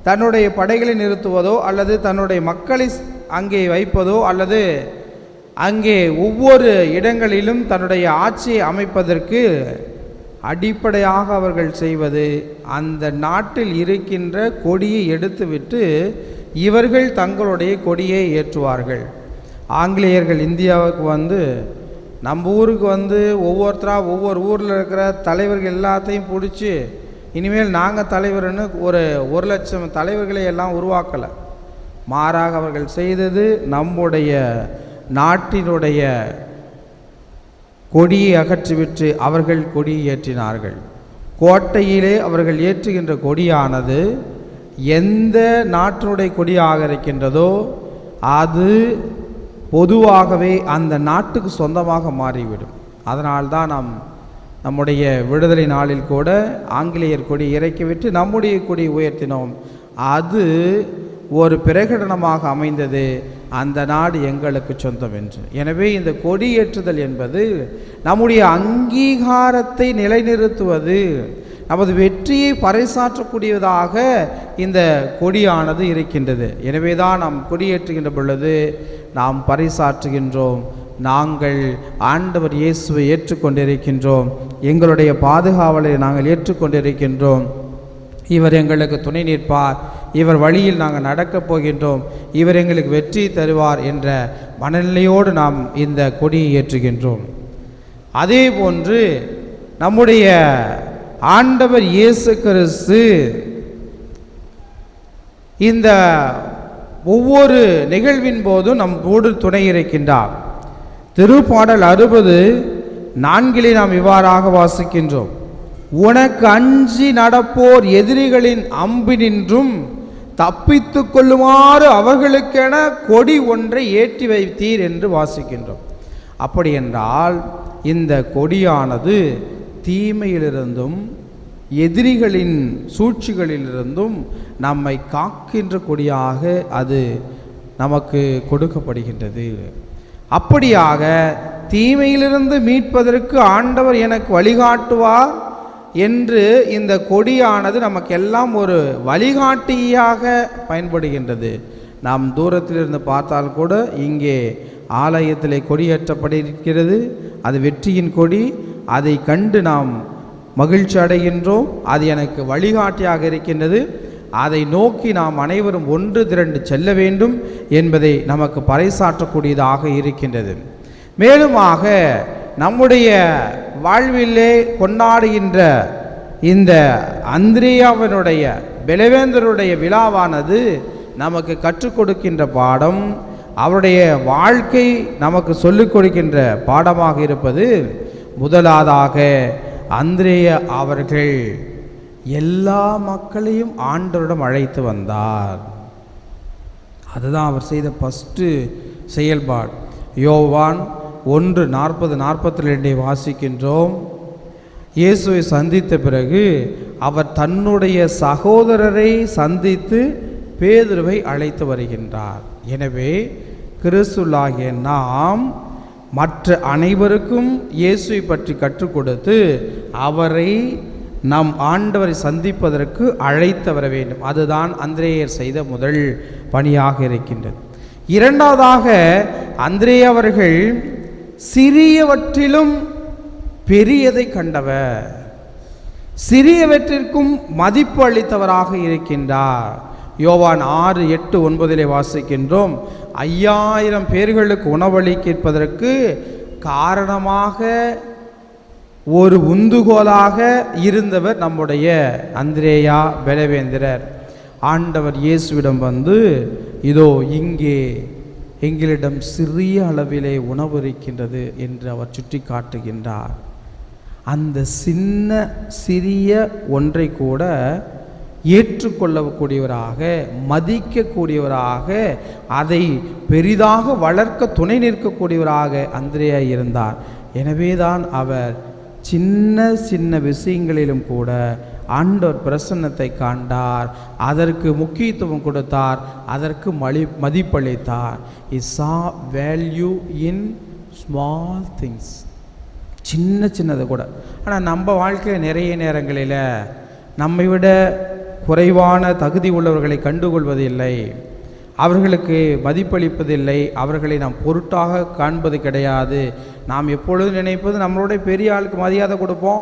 தன்னுடைய படைகளை நிறுத்துவதோ அல்லது தன்னுடைய மக்களை அங்கே வைப்பதோ அல்லது அங்கே ஒவ்வொரு இடங்களிலும் தன்னுடைய ஆட்சியை அமைப்பதற்கு அடிப்படையாக அவர்கள் செய்வது, அந்த நாட்டில் இருக்கின்ற கொடியை எடுத்துவிட்டு இவர்கள் தங்களுடைய கொடியை ஏற்றுவார்கள். ஆங்கிலேயர்கள் இந்தியாவுக்கு வந்து நம்ம ஊருக்கு வந்து ஒவ்வொருத்தராக ஒவ்வொரு ஊரில் இருக்கிற தலைவர்கள் எல்லாத்தையும் பிடிச்சி இனிமேல் நாங்கள் தலைவர்னு ஒரு 1,00,000 தலைவர்களை எல்லாம் உருவாக்கலை. மாறாக அவர்கள் செய்தது, நம்முடைய நாட்டினுடைய கொடியை அகற்றிவிட்டு அவர்கள் கொடியை ஏற்றினார்கள். கோட்டையிலே அவர்கள் ஏற்றுகின்ற கொடியானது எந்த நாட்டினுடைய கொடியாக இருக்கின்றதோ அது பொதுவாகவே அந்த நாட்டுக்கு சொந்தமாக மாறிவிடும். அதனால்தான் நம்முடைய விடுதலை நாளில் கூட ஆங்கிலேயர் கொடி இறக்கிவிட்டு நம்முடைய கொடி உயர்த்தினோம். அது ஒரு பிரகடனமாக அமைந்தது, அந்த நாடு எங்களுக்கு சொந்தம் என்று. எனவே இந்த கொடியேற்றுதல் என்பது நம்முடைய அங்கீகாரத்தை நிலைநிறுத்துவது, நமது வெற்றியை பறைசாற்றக்கூடியதாக இந்த கொடியானது இருக்கின்றது. எனவே தான் நாம் கொடியேற்றுகின்ற பொழுது நாம் பறைசாற்றுகின்றோம், நாங்கள் ஆண்டவர் இயேசுவை ஏற்றுக்கொண்டிருக்கின்றோம், எங்களுடைய பாதுகாவலை நாங்கள் ஏற்றுக்கொண்டிருக்கின்றோம், இவர் எங்களுக்கு துணை நிற்பார், இவர் வழியில் நாங்கள் நடக்கப் போகின்றோம், இவர் எங்களுக்கு வெற்றி தருவார் என்ற மனநிலையோடு நாம் இந்த கொடியை ஏற்றுகின்றோம். அதே போன்று நம்முடைய ஆண்டவர் இயேசு கிறிஸ்து இந்த ஒவ்வொரு நிகழ்வின் போதும் நம்மோடு துணை இருக்கின்றார். திருப்பாடல் 60:4 நாம் இவ்வாறாக வாசிக்கின்றோம்: உனக்கு அஞ்சி நடப்போர் எதிரிகளின் அம்பினின்றும் தப்பித்து கொள்ளுமாறு அவர்களுக்கென கொடி ஒன்றை ஏற்றி வைத்தீர் என்று வாசிக்கின்றோம். அப்படி என்றால் இந்த கொடியானது தீமையிலிருந்தும் எதிரிகளின் சூழ்ச்சிகளிலிருந்தும் நம்மை காக்கின்ற கொடியாக அது நமக்கு கொடுக்கப்படுகின்றது. அப்படியாக தீமையிலிருந்து மீட்பதற்கு ஆண்டவர் எனக்கு வழிகாட்டுவார் என்று இந்த கொடியானது நமக்கெல்லாம் ஒரு வழிகாட்டியாக பயன்படுகின்றது. நாம் தூரத்திலிருந்து பார்த்தால் கூட இங்கே ஆலயத்திலே கொடியேற்றப்பட்டிருக்கிறது, அது வெற்றியின் கொடி. அதை கண்டு நாம் மகிழ்ச்சி அடைகின்றோம், அது எனக்கு வழிகாட்டியாக இருக்கின்றது, அதை நோக்கி நாம் அனைவரும் ஒன்று திரண்டு செல்ல வேண்டும் என்பதை நமக்கு பறைசாற்றக்கூடியதாக இருக்கின்றது. மேலுமாக நம்முடைய வாழ்விலே கொண்டாடுகின்ற இந்த அந்திரேயாவினுடைய பெலவேந்தருடைய விழாவானது நமக்கு கற்றுக் கொடுக்கின்ற பாடம், அவருடைய வாழ்க்கை நமக்கு சொல்லிக் கொடுக்கின்ற பாடமாக இருப்பது, முதலாவதாக அந்திரேயா அவர்கள் எல்லா மக்களையும் ஆண்டவரிடம் அழைத்து வந்தார். அதுதான் அவர் செய்த ஃபஸ்ட்டு செயல்பாடு. யோவான் 1:40-42 வாசிக்கின்றோம். இயேசுவை சந்தித்த பிறகு அவர் தன்னுடைய சகோதரரை சந்தித்து பேதுருவை அழைத்து வருகின்றார். எனவே கிறிஸ்துவாகிய நாம் மற்ற அனைவருக்கும் இயேசுவை பற்றி கற்றுக் கொடுத்து அவரை நம் ஆண்டவரை சந்திப்பதற்கு அழைத்து வர வேண்டும். அதுதான் அந்திரேயர் செய்த முதல் பணியாக இருக்கின்றது. இரண்டாவதாக அந்திரேயா அவர்கள் சிறியவற்றிலும் பெரியதை கண்டவர், சிறியவற்றிற்கும் மதிப்பு அளித்தவராக இருக்கின்றார். யோவான் 6:8-9 வாசிக்கின்றோம். 5000 பேர்களுக்கு உணவளிப்பதற்கு காரணமாக ஒரு உந்துகோலாக இருந்தவர் நம்முடைய அந்திரேயா பெலவேந்திரர். ஆண்டவர் இயேசுவிடம் வந்து, இதோ இங்கே எங்களிடம் சிறிய அளவிலே உணவு இருக்கின்றது என்று அவர் சுட்டி காட்டுகின்றார். அந்த சிறிய ஒன்றை கூட ஏற்றுக்கொள்ளக்கூடியவராக, மதிக்கக்கூடியவராக, அதை பெரிதாக வளர்க்க துணை நிற்கக்கூடியவராக அந்திரேயா இருந்தார். எனவேதான் அவர் சின்ன சின்ன விஷயங்களிலும் கூட ஆண்டவர் பிரசன்னத்தை காண்டார், அதற்கு முக்கியத்துவம் கொடுத்தார், அதற்கு மதிப்பளித்தார். He saw value in small things. சின்னது கூட. ஆனால் நம்ம வாழ்க்கையில் நிறைய நேரங்களில் நம்மை விட குறைவான தகுதி உள்ளவர்களை கண்டுகொள்வதில்லை, அவர்களுக்கு மதிப்பளிப்பதில்லை, அவர்களை நாம் பொருட்டாக காண்பது கிடையாது. நாம் எப்பொழுதும் நினைப்பது நம்மளுடைய பெரிய ஆளுக்கு மரியாதை கொடுப்போம்,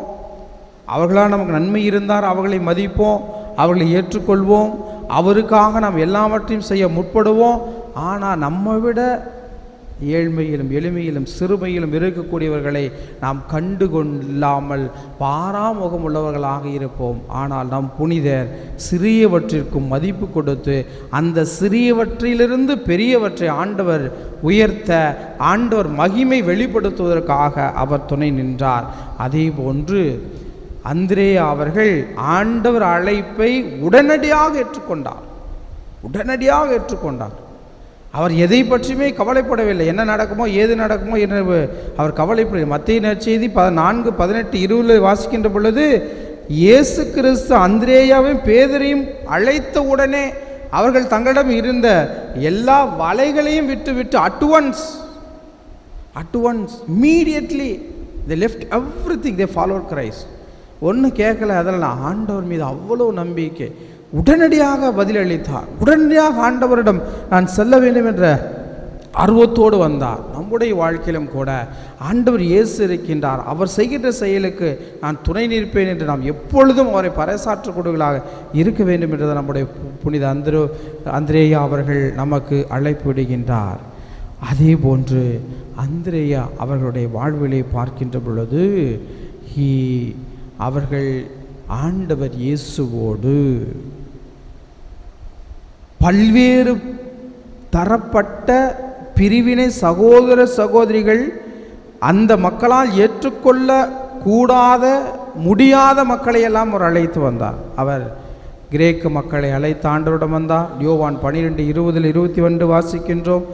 அவர்களால் நமக்கு நன்மை இருந்தால் அவர்களை மதிப்போம், அவர்களை ஏற்றுக்கொள்வோம், அவருக்காக நாம் எல்லாவற்றையும் செய்ய முற்படுவோம். ஆனால் நம்மை விட ஏழ்மையிலும் எளிமையிலும் சிறுமையிலும் இருக்கக்கூடியவர்களை நாம் கண்டுகொள்ளாமல் பாராமுகம் உள்ளவர்களாக இருப்போம். ஆனால் நம் புனிதர் சிறியவற்றிற்கும் மதிப்பு கொடுத்து அந்த சிறியவற்றிலிருந்து பெரியவற்றை ஆண்டவர் உயர்த்த, ஆண்டவர் மகிமை வெளிப்படுத்துவதற்காக அவர் துணை நின்றார். அதே போன்று அந்திரேயா அவர்கள் ஆண்டவர் அழைப்பை உடனடியாக ஏற்றுக்கொண்டார். அவர் எதை பற்றியுமே கவலைப்படவில்லை. என்ன நடக்குமோ ஏது நடக்குமோ என்று அவர் கவலைப்படவில்லை. மத்தேயு நற்செய்தி 4:18-20 வாசிக்கின்ற பொழுது இயேசு கிறிஸ்து அந்திரேயாவையும் பேதுரையும் அழைத்த உடனே அவர்கள் தங்களிடம் இருந்த எல்லா வலைகளையும் விட்டு at once immediately they left everything, they followed Christ. ஒன்றும் கேட்கல. அதெல்லாம் ஆண்டவர் மீது அவ்வளோ நம்பிக்கை. உடனடியாக பதிலளித்தார். உடனடியாக ஆண்டவரிடம் நான் செல்ல வேண்டும் என்ற ஆர்வத்தோடு வந்தார். நம்முடைய வாழ்க்கையிலும் கூட ஆண்டவர் இயேசு இருக்கின்றார். அவர் செய்கின்ற செயலுக்கு நான் துணை நிற்பேன் என்று நாம் எப்பொழுதும் அவரை பறைசாற்றக்கூடியவர்களாக இருக்க வேண்டும் என்றதை நம்முடைய புனித அந்திரேயா அவர்கள் நமக்கு அழைப்பு விடுகின்றார். அதே போன்று அந்திரேயா அவர்களுடைய வாழ்விலை பார்க்கின்ற பொழுது அவர்கள் ஆண்டவர் இயேசுவோடு பல்வேறு தரப்பட்ட பிரிவினை சகோதர சகோதரிகள், அந்த மக்களால் ஏற்றுக்கொள்ள கூடாத முடியாத மக்களை எல்லாம் அவர் அழைத்து வந்தார். அவர் கிரேக்க மக்களை அழைத்து ஆண்டவரிடம் வந்தார். யோவான் 12:20-21 வாசிக்கின்றோம்.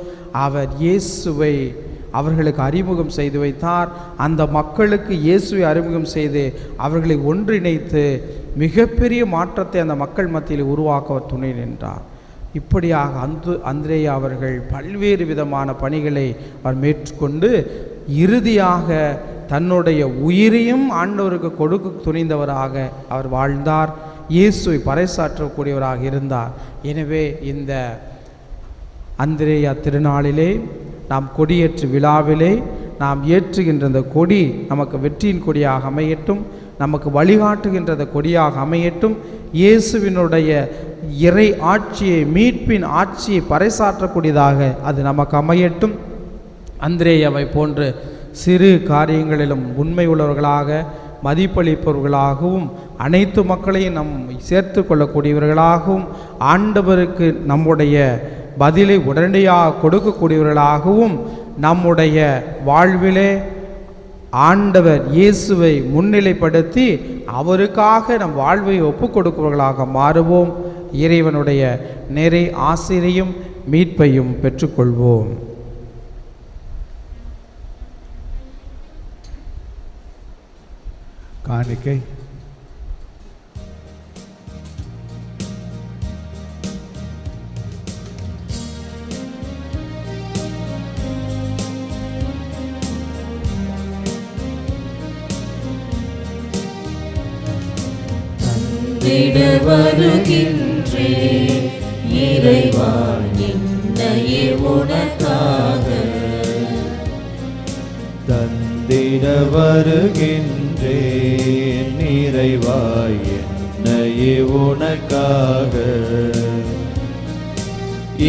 அவர் இயேசுவை அவர்களுக்கு அறிமுகம் செய்து வைத்தார். அந்த மக்களுக்கு இயேசுவை அறிமுகம் செய்து அவர்களை ஒன்றிணைத்து மிகப்பெரிய மாற்றத்தை அந்த மக்கள் மத்தியில் உருவாக்க துணை நின்றார். இப்படியாக அந்திரேயா அவர்கள் பல்வேறு விதமான பணிகளை அவர் மேற்கொண்டு இறுதியாக தன்னுடைய உயிரையும் ஆண்டவருக்கு கொடுக்க துணிந்தவராக அவர் வாழ்ந்தார். இயேசுவை பறைசாற்றக்கூடியவராக இருந்தார். எனவே இந்த அந்திரேயா திருநாளிலே நாம் கொடியேற்று விழாவிலே நாம் ஏற்றுகின்ற இந்த கொடி நமக்கு வெற்றியின் கொடியாக அமையட்டும், நமக்கு வழிகாட்டுகின்ற கொடியாக அமையட்டும். இயேசுவினுடைய இறை ஆட்சியை, மீட்பின் ஆட்சியை பறைசாற்றக்கூடியதாக அது நமக்கு அமையட்டும். அந்திரேயாவை போன்று சிறு காரியங்களிலும் உண்மை உள்ளவர்களாக, மதிப்பளிப்பவர்களாகவும், அனைத்து மக்களையும் நம் சேர்த்து கொள்ளக்கூடியவர்களாகவும், ஆண்டவருக்கு நம்முடைய பதிலை உடனடியாக கொடுக்கக்கூடியவர்களாகவும், நம்முடைய வாழ்விலே ஆண்டவர் இயேசுவை முன்னிலைப்படுத்தி அவருக்காக நம் வாழ்வை ஒப்புக் கொடுப்பவர்களாக மாறுவோம். இறைவனுடைய நிறை ஆசிரியையும் மீட்பையும் பெற்றுக்கொள்வோம். காணிக்கை. வருகின்றே இறைவா என்னையே உனக்காக தந்திட வருகின்றேன் இறைவா என்னையே உனக்காக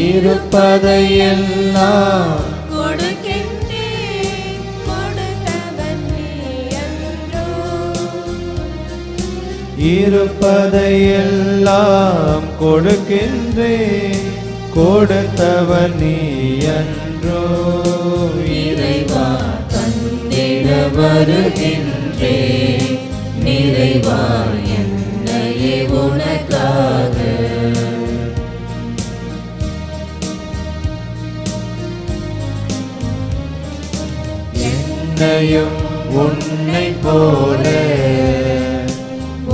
இருப்பதையெல்லாம் இருப்பதையெல்லாம் கொடுக்கின்றேன், கொடுத்தவன் நீ அன்றோ. இறைவா தந்திட வருகின்றேன் நிறைவா என்னையே உனக்காக என்னையும் உன்னை போல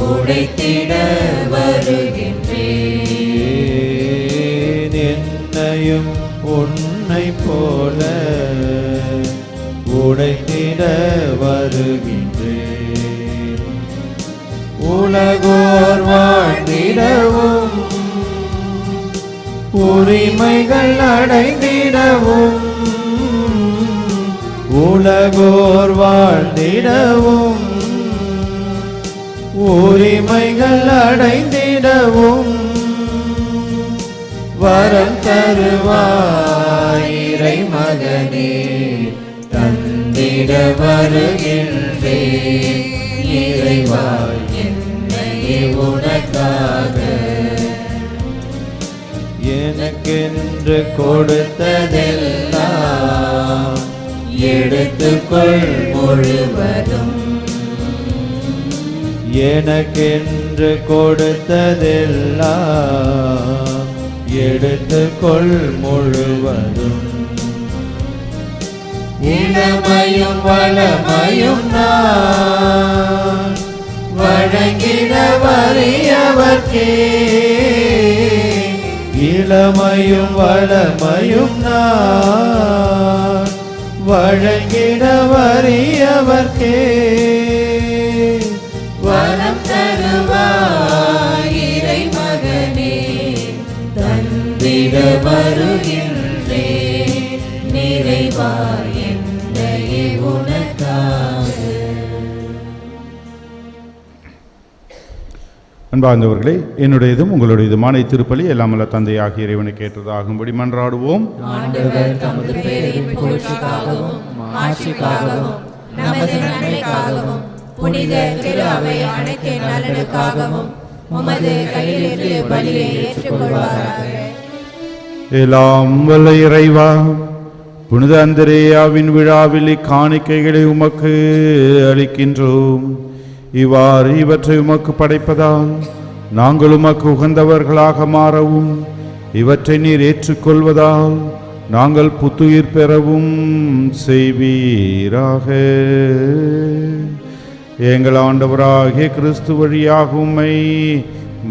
உடைத்திட வருகின்றேன். என்னையும் உன்னை போல உடைத்திட வருகின்றேன். உலகோர் வாழ்ந்திடவும் உரிமைகள் அடைந்திடவும், உலகோர் வாழ்ந்திடவும் உரிமைகள் அடைந்திடவும் வரம் தருவாய் இறை மகனே. தந்திட வருகின்றேன் இறைவா என்னையே உனக்காக. எனக்கென்று கொடுத்ததெல்லாம் எடுத்துக்கொள் முழுவதும், எனக்கென்று கொடுத்ததெல்லாம் எடுத்துக்கொள் முழுவதும். இளமையும் வளமையும் நான் வழங்கிட வறியவர்க்கே. இளமையும் வளமையும் நான் வழங்கிட வறியவர்க்கே. வரம் தருவாய் இறை மகனே, தந்திட வருகின்றே நிறைவாய் என்னையே உனக்காக. அன்பார்ந்தவர்களே, என்னுடையதும் உங்களுடையதுமான திருப்பலி எல்லாம் வல்ல தந்தையாகிய இறைவனை கேட்டதாகும்படி மன்றாடுவோம். ஆண்டவர் தமது பேரின் புகழ்ச்சிக்காகவும் ஆட்சிக்காகவும் நமது நன்மைக்காகவும் புனித திரு அவை அனைத்தின் நலனுக்காகவும் உமது கையிலிருந்து பலியை ஏற்றுக்கொள்வாராக. எல்லாம் வல்ல இறைவா, புனித அந்திரேயாவின் விழாவில் இக்காணிக்கைகளை உமக்கு அளிக்கின்றோம். இவ்வாறு இவற்றை உமக்கு படைப்பதால் நாங்கள் உமக்கு உகந்தவர்களாக மாறவும், இவற்றை நீர் ஏற்றுக்கொள்வதால் நாங்கள் புத்துயிர் பெறவும் செய்வீராக. எங்கள் ஆண்டவராகிய கிறிஸ்து வழியாக உம்மை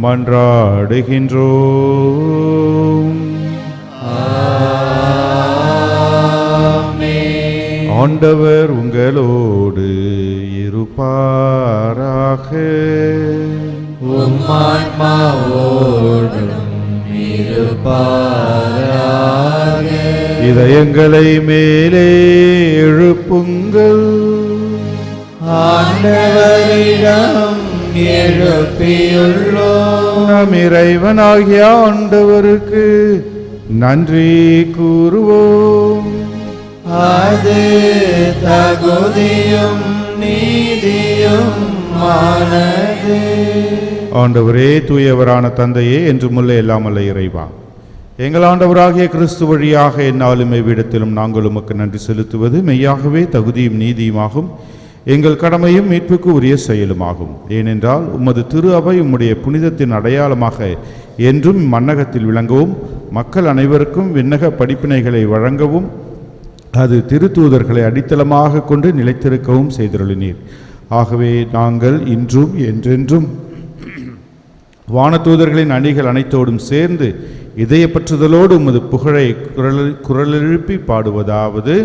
மன்றாடுகின்றோம். ஆண்டவர் உங்களோடு இருப்பாராக. இதயங்களை மேலே எழுப்புங்கள். ஆண்டவரிடம் எழுப்பியுள்ளோம். நம் இறைவனாகிய ஆண்டவருக்கு நன்றி கூறுவோம். அது தகுதியும் நீதியும் ஆனது. ஆண்டவரே, தூயவரான தந்தையே, என்றுமுள்ள எல்லாமல்ல இறைவா, எங்கள் ஆண்டவராகிய கிறிஸ்து வழியாக எந்நாளும் எவ்விடத்திலும் நாங்கள் உமக்கு நன்றி செலுத்துவது மெய்யாகவே தகுதியும் நீதியுமாகும், எங்கள் கடமையும் மீட்புக்கு உரிய செயலுமாகும். ஏனென்றால் உமது திரு அவை உம்முடைய புனிதத்தின் அடையாளமாக என்றும் மன்னகத்தில் விளங்கவும், மக்கள் அனைவருக்கும் விண்ணக படிப்பினைகளை வழங்கவும், அது திருத்தூதர்களை அடித்தளமாக கொண்டு நிலைத்திருக்கவும் செய்தருளினீர். ஆகவே நாங்கள் இன்றும் என்றென்றும் வானதூதர்களின் அணிகள் அனைத்தோடும் சேர்ந்து இதயப்பற்றுதலோடு உமது புகழை குரலெழுப்பி பாடுவதாவது: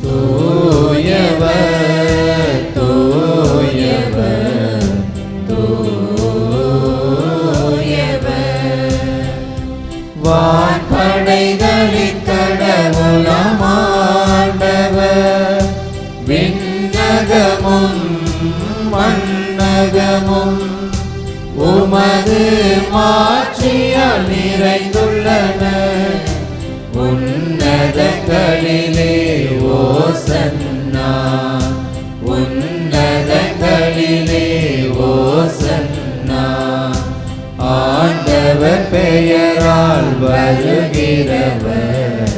தூயவர் தூயவர் தூயவர், வான்படைகளின் கடவுளமாண்டவர், விண்ணகமும் மண்ணகமும் உமது மாட்சியால் நிறைந்துள்ளன. உன்னதங்களிலே ஓசன்னா, உன்னதங்களிலே ஓசன்னா. ஆண்டவர் பெயரால் வருகிறவர்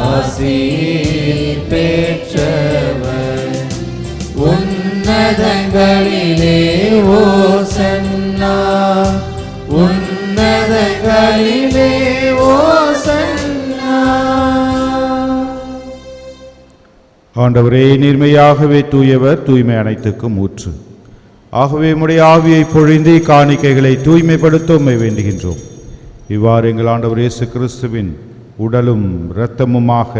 ஆசீர் பெற்றவர். உன்னதங்களிலே ஓசன்னா, உன்னதங்களிலே ஓசன்னா. ஆண்டவரே, நீர்மையாகவே தூயவர், தூய்மை அனைத்துக்கும் ஊற்று. ஆகவே உம்முடைய ஆவியை பொழிந்து காணிக்கைகளை தூய்மைப்படுத்த உம்மை வேண்டுகின்றோம். இவ்வாறு எங்கள் ஆண்டவர் இயேசு கிறிஸ்துவின் உடலும் இரத்தமுமாக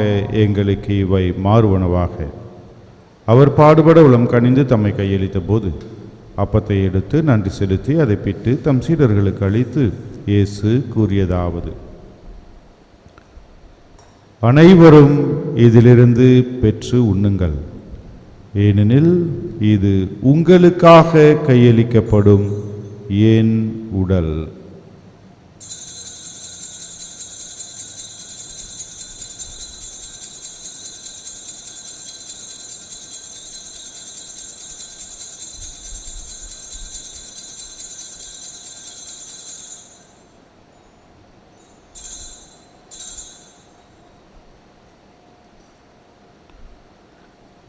எங்களுக்கு இவை மாறுவனவாக. அவர் பாடுபட உளம் கனிந்து தம்மை கையளித்த போது அப்பத்தை எடுத்து நன்றி செலுத்தி அதை பிட்டு தம் சீடர்களுக்கு அளித்து இயேசு கூறியதாவது: அனைவரும் இதிலிருந்து பெற்று உண்ணுங்கள், ஏனெனில் இது உங்களுக்காக கையளிக்கப்படும் என் உடல்.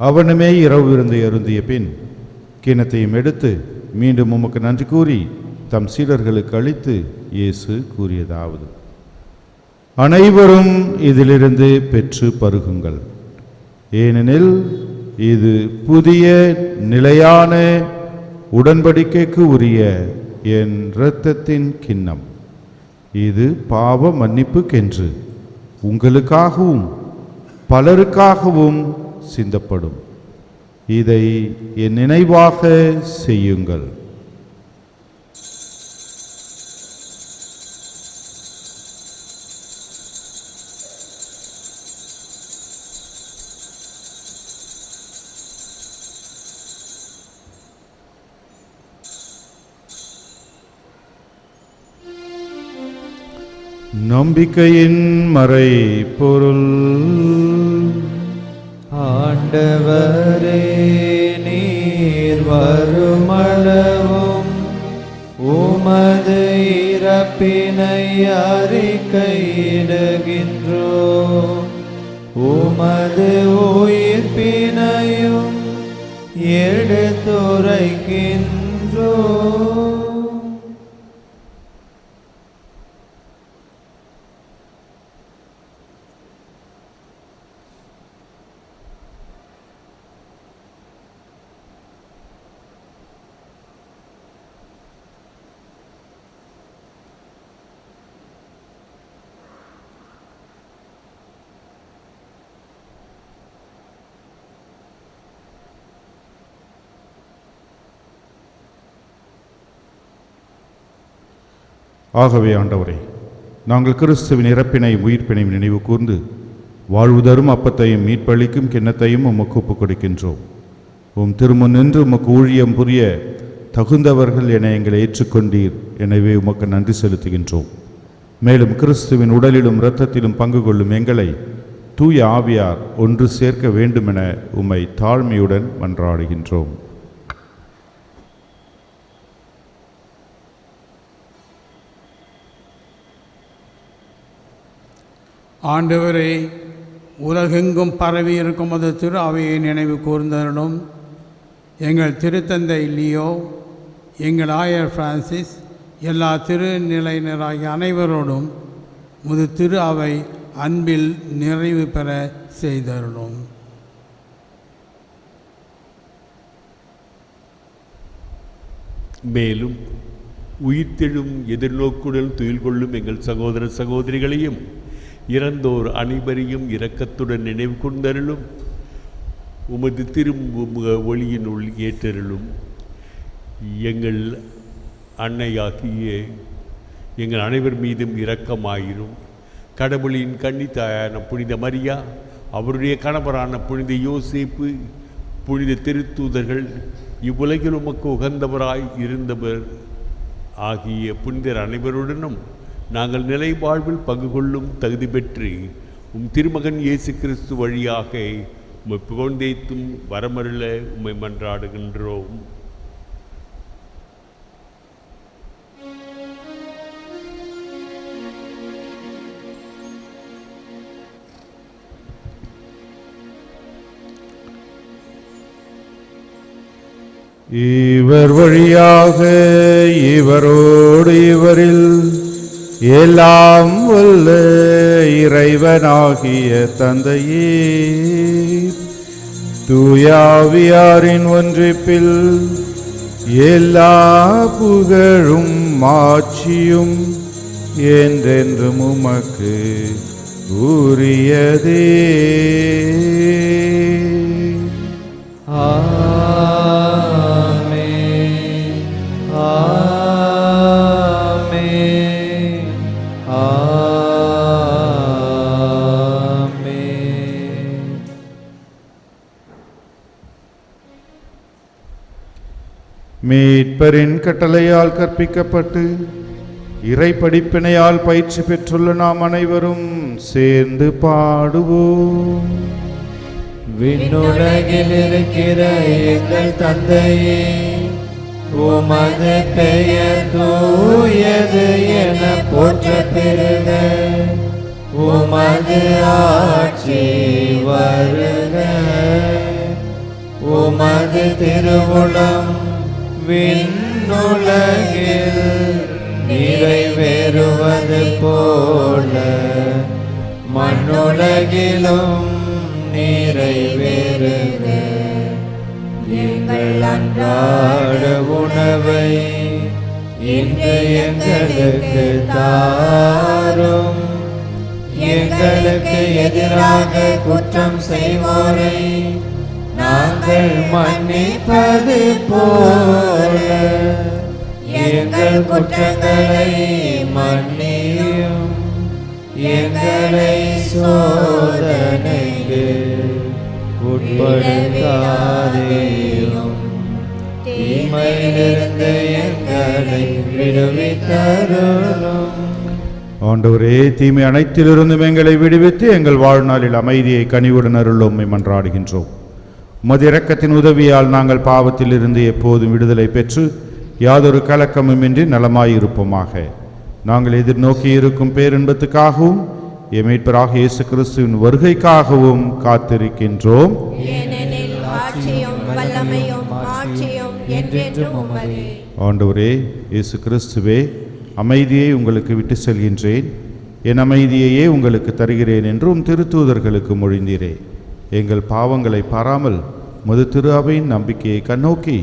அவனுமே இரவு விருந்து அருந்திய பின் கிண்ணத்தையும் எடுத்து மீண்டும் உமக்கு நன்றி கூறி தம் சீடர்களுக்கு அளித்து இயேசு கூறியதாவது: அனைவரும் இதிலிருந்து பெற்று பருகுங்கள், ஏனெனில் இது புதிய நிலையான உடன்படிக்கைக்கு உரிய என் இரத்தத்தின் கிண்ணம். இது பாவ மன்னிப்புக்கென்று உங்களுக்காகவும் பலருக்காகவும் சிந்தப்படும். இதை என் நினைவாக செய்யுங்கள். நம்பிக்கையின் மறை பொருள். ஆண்டவரே, நீர் வருமளவும் உமது இறப்பினை அறிக்கையிடுகின்றோம், உமது உயிர்ப்பினையும் எடுத்துரைக்கின்றோம். ஆகவே ஆண்டவரே, நாங்கள் கிறிஸ்துவின் இறப்பினையும் உயிர்ப்பினையும் நினைவு கூர்ந்து வாழ்வு தரும் அப்பத்தையும் மீட்பளிக்கும் கிண்ணத்தையும் உமக்கு ஒப்புக் கொடுக்கின்றோம். உம் திருமுன் நின்று உமக்கு ஊழியம் புரிய தகுந்தவர்கள் என எங்களை ஏற்றுக்கொண்டீர். எனவே உமக்கு நன்றி செலுத்துகின்றோம். மேலும் கிறிஸ்துவின் உடலிலும் இரத்தத்திலும் பங்கு கொள்ளும் எங்களை தூய ஆவியார் ஒன்று சேர்க்க வேண்டுமென உம்மை தாழ்மையுடன் மன்றாடுகின்றோம். ஆண்டவரே, உலகெங்கும் பரவி இருக்கும் அது திரு அவையை நினைவு கூர்ந்தருளும். எங்கள் திருத்தந்தை லியோ, எங்கள் ஆயர் பிரான்சிஸ், எல்லா திருநிலையினராகிய அனைவரோடும் முது திரு அவை அன்பில் நிறைவு பெற செய்தருளும். மேலும் உயிர்த்தெழும் எதிர்நோக்குடன் துயில் கொள்ளும் எங்கள் சகோதர சகோதரிகளையும் இறந்தோர் அனைவரையும் இரக்கத்துடன் நினைவு கொண்டருளும். உமது திருமுக ஒளியினுள் ஏற்றருளும். எங்கள் அன்னையாகிய எங்கள் அனைவர் மீதும் இரக்கமாயிரும். கடவுளின் கன்னித்தாயான புனித மரியா, அவருடைய கணவரான புனித யோசேப்பு, புனித திருத்தூதர்கள், இவ்வுலகில் உமக்கு உகந்தவராய் இருந்தவர் ஆகிய புனிதர் அனைவருடனும் நாங்கள் நிலை வாழ்வில் பங்கு கொள்ளும் தகுதி பெற்று உம் திருமகன் இயேசு கிறிஸ்து வழியாக உம்மை புகழ்ந்தேத்தும் வரமருள உம்மை மன்றாடுகின்றோம். இவர் வழியாக இவரோடு இவரில் எல்லாம் வல்ல இறைவனாகிய தந்தையே, தூயாவியாரின் ஒன்றிப்பில் எல்லா புகழும் மாட்சியும் என்றென்றும் உமக்கு உரியதே. மீட்பரின் கட்டளையால் கற்பிக்கப்பட்டு இறை படிப்பினையால் பயிற்சி பெற்றுள்ள நாம் அனைவரும் சேர்ந்து பாடுவோம். விண்ணுலகில் இருக்கிற எங்கள் தந்தையே, உமது பெயர் தூயது என போற்ற பெறுக. உமது ஆட்சி வருக. உமது திருவுளம் விண்ணுலகில் நிறைவேறுவது போல மண்ணுலகிலும் நிறைவேறுக. எங்கள் அன்றாட உணவை இன்று எங்களுக்கு தாரும். எங்களுக்கு எதிராக குற்றம் செய்வோரை நாங்கள் மன்னிப்பது போல எங்கள் குற்றங்களை மன்னியும். எங்களை சோதனைக்கு உட்படுத்தாதேயும். தீமையிலிருந்து எங்களை விடுவித்தருளும். ஆண்டவரே, தீமை அனைத்திலிருந்தும் எங்களை விடுவித்து எங்கள் வாழ்நாளில் அமைதியை கனிவுடன் அருளும் மன்றாடுகின்றோம். உமது இரக்கத்தின் உதவியால் நாங்கள் பாவத்தில் இருந்து எப்போதும் விடுதலை பெற்று யாதொரு கலக்கமுமின்றி நலமாயிருப்போமாக. நாங்கள் எதிர்நோக்கி இருக்கும் பேரின்பத்துக்காகவும் எம் மீட்பராக இயேசு கிறிஸ்துவின் வருகைக்காகவும் காத்திருக்கின்றோம். ஆண்டவரே இயேசு கிறிஸ்துவே, அமைதியை உங்களுக்கு விட்டு செல்கின்றேன், என் அமைதியையே உங்களுக்கு தருகிறேன் என்றும் திருத்தூதர்களுக்கு மொழிந்தீரே. எங்கள் பாவங்களை பாராமல் முது திரு அவையின் நம்பிக்கையை கண்ணோக்கி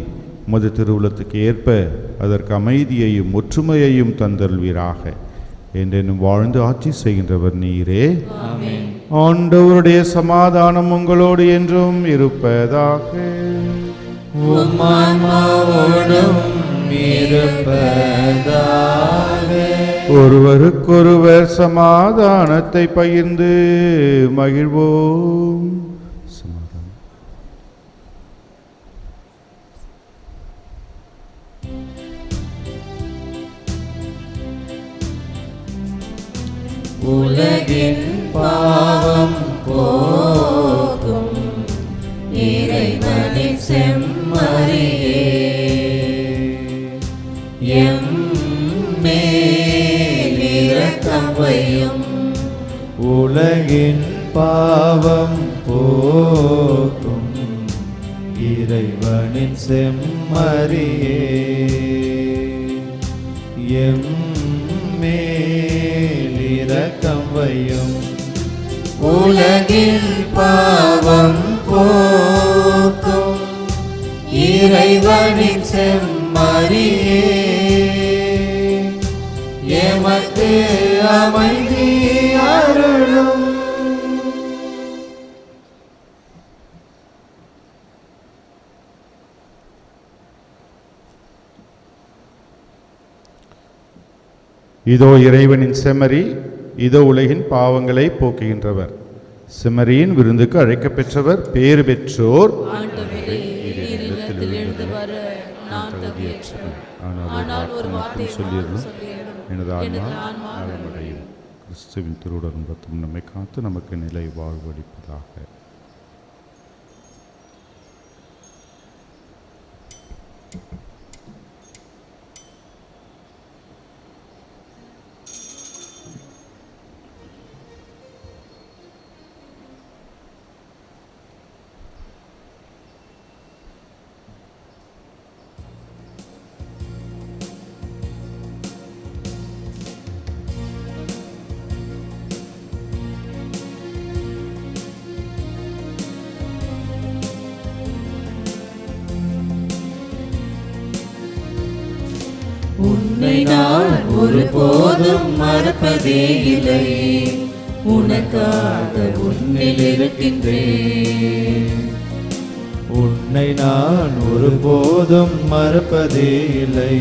முது திருவுளத்துக்கு ஏற்ப அதற்கு அமைதியையும் ஒற்றுமையையும் தந்தருள்வீராக. என்றென்னும் வாழ்ந்து ஆட்சி செய்கின்றவர் நீரே. ஆண்டவருடைய சமாதானம் உங்களோடு என்றும் இருப்பதாக. ஒருவருக்கொருவர் சமாதானத்தை பகிர்ந்து மகிழ்வோம். உலகின் பாவம் போகும் இறைவனின் செம்மறியே, எம்மேல் இரக்கம் வையும். உலகின் பாவம் போகும் இறைவனின் செம்மறியே, எம்மேல் இரக்கம் வையும். உலகின் பாவம் போக்கும் இறைவனின் செம்மறியே, எமக்கு அமைதி அருளும். இதோ இறைவனின் செம்மறி, இதோ உலகின் பாவங்களை போக்குகின்றவர். செம்மறியின் விருந்துக்கு அழைக்கப் பெற்றவர் பேறு பெற்றோர். சொல்லியிருந்தோம், எனது ஆன்மா நலமடையும். கிறிஸ்துவின் திருவுடலும் ரத்தம் நம்மை காத்து நமக்கு நிலை வாழ்வளிப்பதாக. உன்னை நான் ஒருபோதும் மறப்பதே இல்லை, உனக்காக உன்னில் இருக்கின்றேன். உன்னை நான் ஒருபோதும் மறப்பதே இல்லை,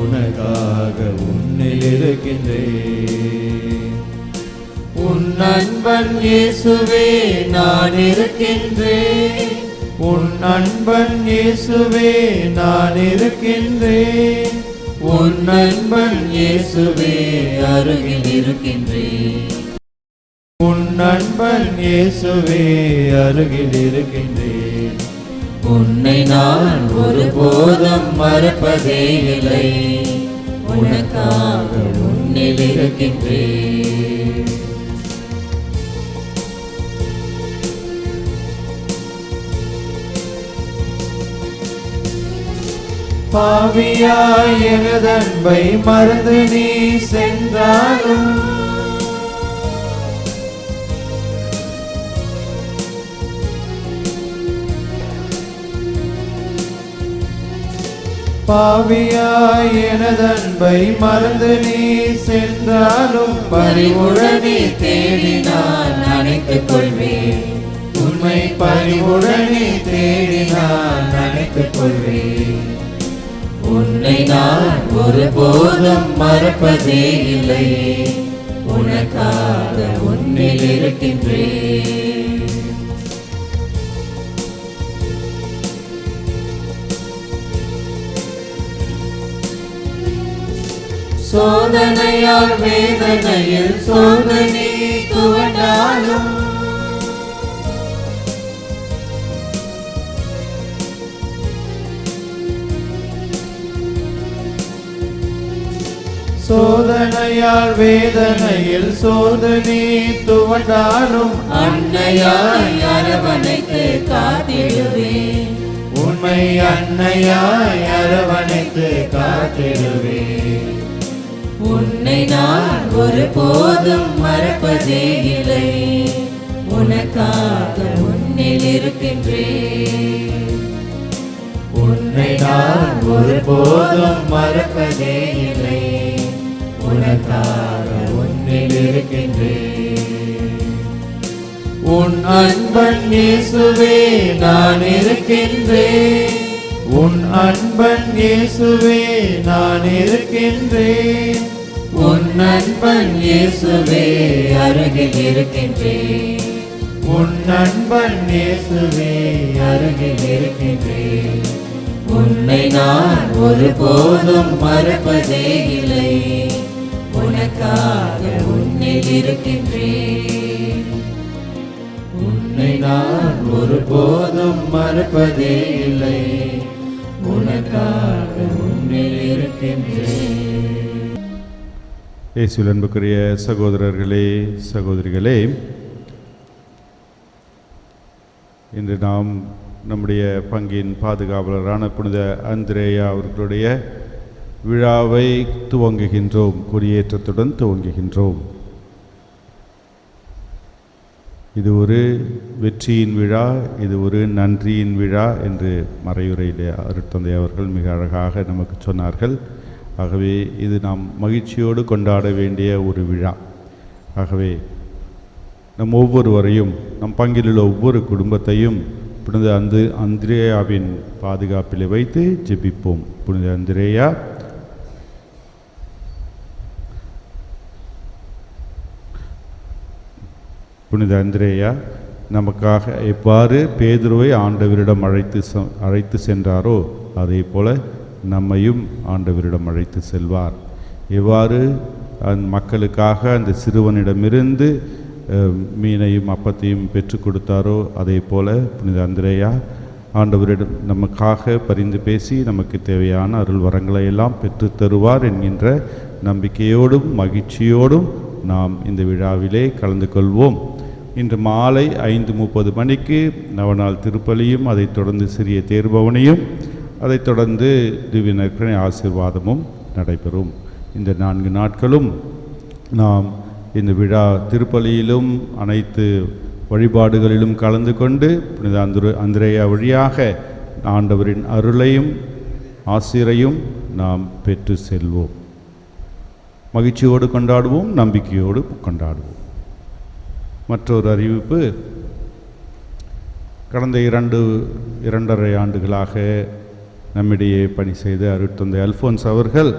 உனக்காக உன்னில் இருக்கின்றேன். உன் நண்பன் இயேசுவே நான் இருக்கின்றேன், உன் நண்பன் இயேசுவே நான் இருக்கின்றேன். உன் நண்பன் இயேசுவே அருகில் இருக்கின்றேன், உன் நண்பன் இயேசுவே அருகில் இருக்கின்றேன். உன்னை நான் ஒருபோதும் மறப்பதே இல்லை, உனக்காக உன்னில் இருக்கின்றேன். பாவியாய் எனதன்பை மறந்து நீ சென்றாலும் பாவியாய் எனதன்பை மறந்து நீ சென்றாலும் பரிவுடனே தேடினான் அணைத்துக் கொள்வேன். உண்மை பரிவுடனே தேடினான் அணைத்துக் கொள்வேன். உன்னை நான் ஒருபோதும் மறப்பதே இல்லையே, உனக்காக உன்னில் இருக்கின்றேன். சோதனையால் வேதனையில் சோதனை துவண்டாலும் சோதனையால் வேதனையில் சோதனை துவண்டாலும் அன்னையாய் அரவணைத்து காத்திடுவேன். உண்மை அன்னையாய் அரவணைத்து காத்திடுவேன். உன்னை நான் ஒருபோதும் மறப்பதே இல்லை, உனக்காக உன்னில் இருக்கின்றேன். உன்னை நான் ஒருபோதும் மறப்பதே இல்லை, உனக்காக உன்னில் இருக்கின்றேன். உன் அன்பன் இயேசுவே நான் இருக்கின்றேன். உன் அன்பன் இயேசுவே நான் இருக்கின்றேன். உன் அன்பன் இயேசுவே அருகில் இருக்கின்றேன். உன் அன்பன் இயேசுவே அருகில் இருக்கின்றேன். உன்னை நான் ஒருபோதும் மறப்பதே இல்லை, உனக்காக உன்னில் இருக்கின்றேன். உன்னை நான் ஒருபோதும் மறப்பதே இல்லை, உனக்காக உன்னில் இருக்கின்றேன். இயேசுவில் அன்புக்குரிய சகோதரர்களே சகோதரிகளே, இன்று நாம் நம்முடைய பங்கின் பாதுகாவலரான புனித அந்திரேயா அவர்களுடைய விழாவை துவங்குகின்றோம், கொடியேற்றத்துடன் துவங்குகின்றோம். இது ஒரு வெற்றியின் விழா, இது ஒரு நன்றியின் விழா என்று மறையுரையிலே அருட்தந்தை அவர்கள் மிக அழகாக நமக்கு சொன்னார்கள். ஆகவே இது நாம் மகிழ்ச்சியோடு கொண்டாட வேண்டிய ஒரு விழா. ஆகவே நம் ஒவ்வொருவரையும், நம் பங்கிலுள்ள ஒவ்வொரு குடும்பத்தையும் புனித அந்திரேயாவின் பாதுகாப்பில் வைத்து ஜெபிப்போம். புனித அந்திரேயா, புனித அந்திரேயா நமக்காக எவ்வாறு பேதுருவை ஆண்டவரிடம் அழைத்து சென்றாரோ அதே போல நம்மையும் ஆண்டவரிடம் அழைத்து செல்வார். எவ்வாறு அந்த மக்களுக்காக அந்த சிறுவனிடமிருந்து மீனையும் அப்பத்தையும் பெற்று கொடுத்தாரோ அதே போல புனித அந்திரேயா ஆண்டவரிடம் நமக்காக பரிந்து பேசி நமக்கு தேவையான அருள் வரங்களை எல்லாம் பெற்று தருவார் என்கின்ற நம்பிக்கையோடும் மகிழ்ச்சியோடும் நாம் இந்த விழாவிலே கலந்து கொள்வோம். இன்று மாலை 5:30 மணிக்கு நவநாள் திருப்பலியும், அதைத் தொடர்ந்து சிறிய தேர்பவனையும், அதைத் தொடர்ந்து திவ்ய நற்கருணை ஆசீர்வாதமும் நடைபெறும். இந்த 4 நாட்களும் நாம் இந்த விழா திருப்பலியிலும் அனைத்து வழிபாடுகளிலும் கலந்து கொண்டு புனித அந்திரேயா வழியாக ஆண்டவரின் அருளையும் ஆசிரையும் நாம் பெற்று செல்வோம். மகிழ்ச்சியோடு கொண்டாடுவோம், நம்பிக்கையோடு கொண்டாடுவோம். மற்றொரு அறிவிப்பு, கடந்த 2.5 ஆண்டுகளாக நம்மிடையே பணி செய்த அருட்தந்தை அல்ஃபோன்ஸ் அவர்கள்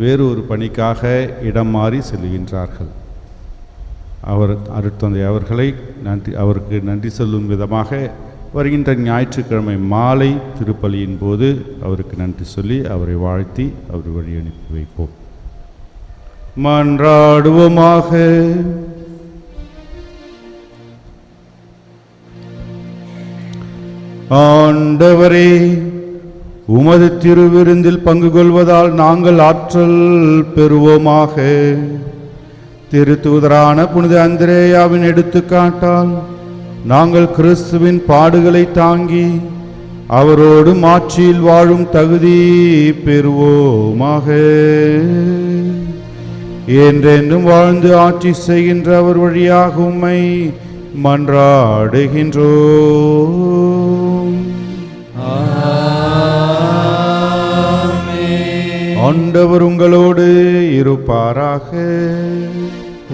வேறு ஒரு பணிக்காக இடம் மாறி செல்கின்றார்கள். அருட்தந்தை அவருக்கு நன்றி சொல்லும் விதமாக வருகின்ற ஞாயிற்றுக்கிழமை மாலை திருப்பலியின் போது அவருக்கு நன்றி சொல்லி அவரை வாழ்த்தி அவர் வழி அனுப்பி வைப்போம். மன்றாடுவோமாக. ஆண்டவரே, உமது திருவிருந்தில் பங்கு கொள்வதால் நாங்கள் ஆற்றல் பெறுவோமாக. திருத்தூதரான புனித அந்திரேயாவின் எடுத்துக்காட்டால் நாங்கள் கிறிஸ்துவின் பாடுகளை தாங்கி அவரோடு ஆட்சியில் வாழும் தகுதி பெறுவோமாக. என்றென்றும் வாழ்ந்து ஆட்சி செய்கின்ற அவர் வழியாக உம்மை மன்றாடுகின்றோம். ஆண்டவர் உங்களோடு இருப்பாராக.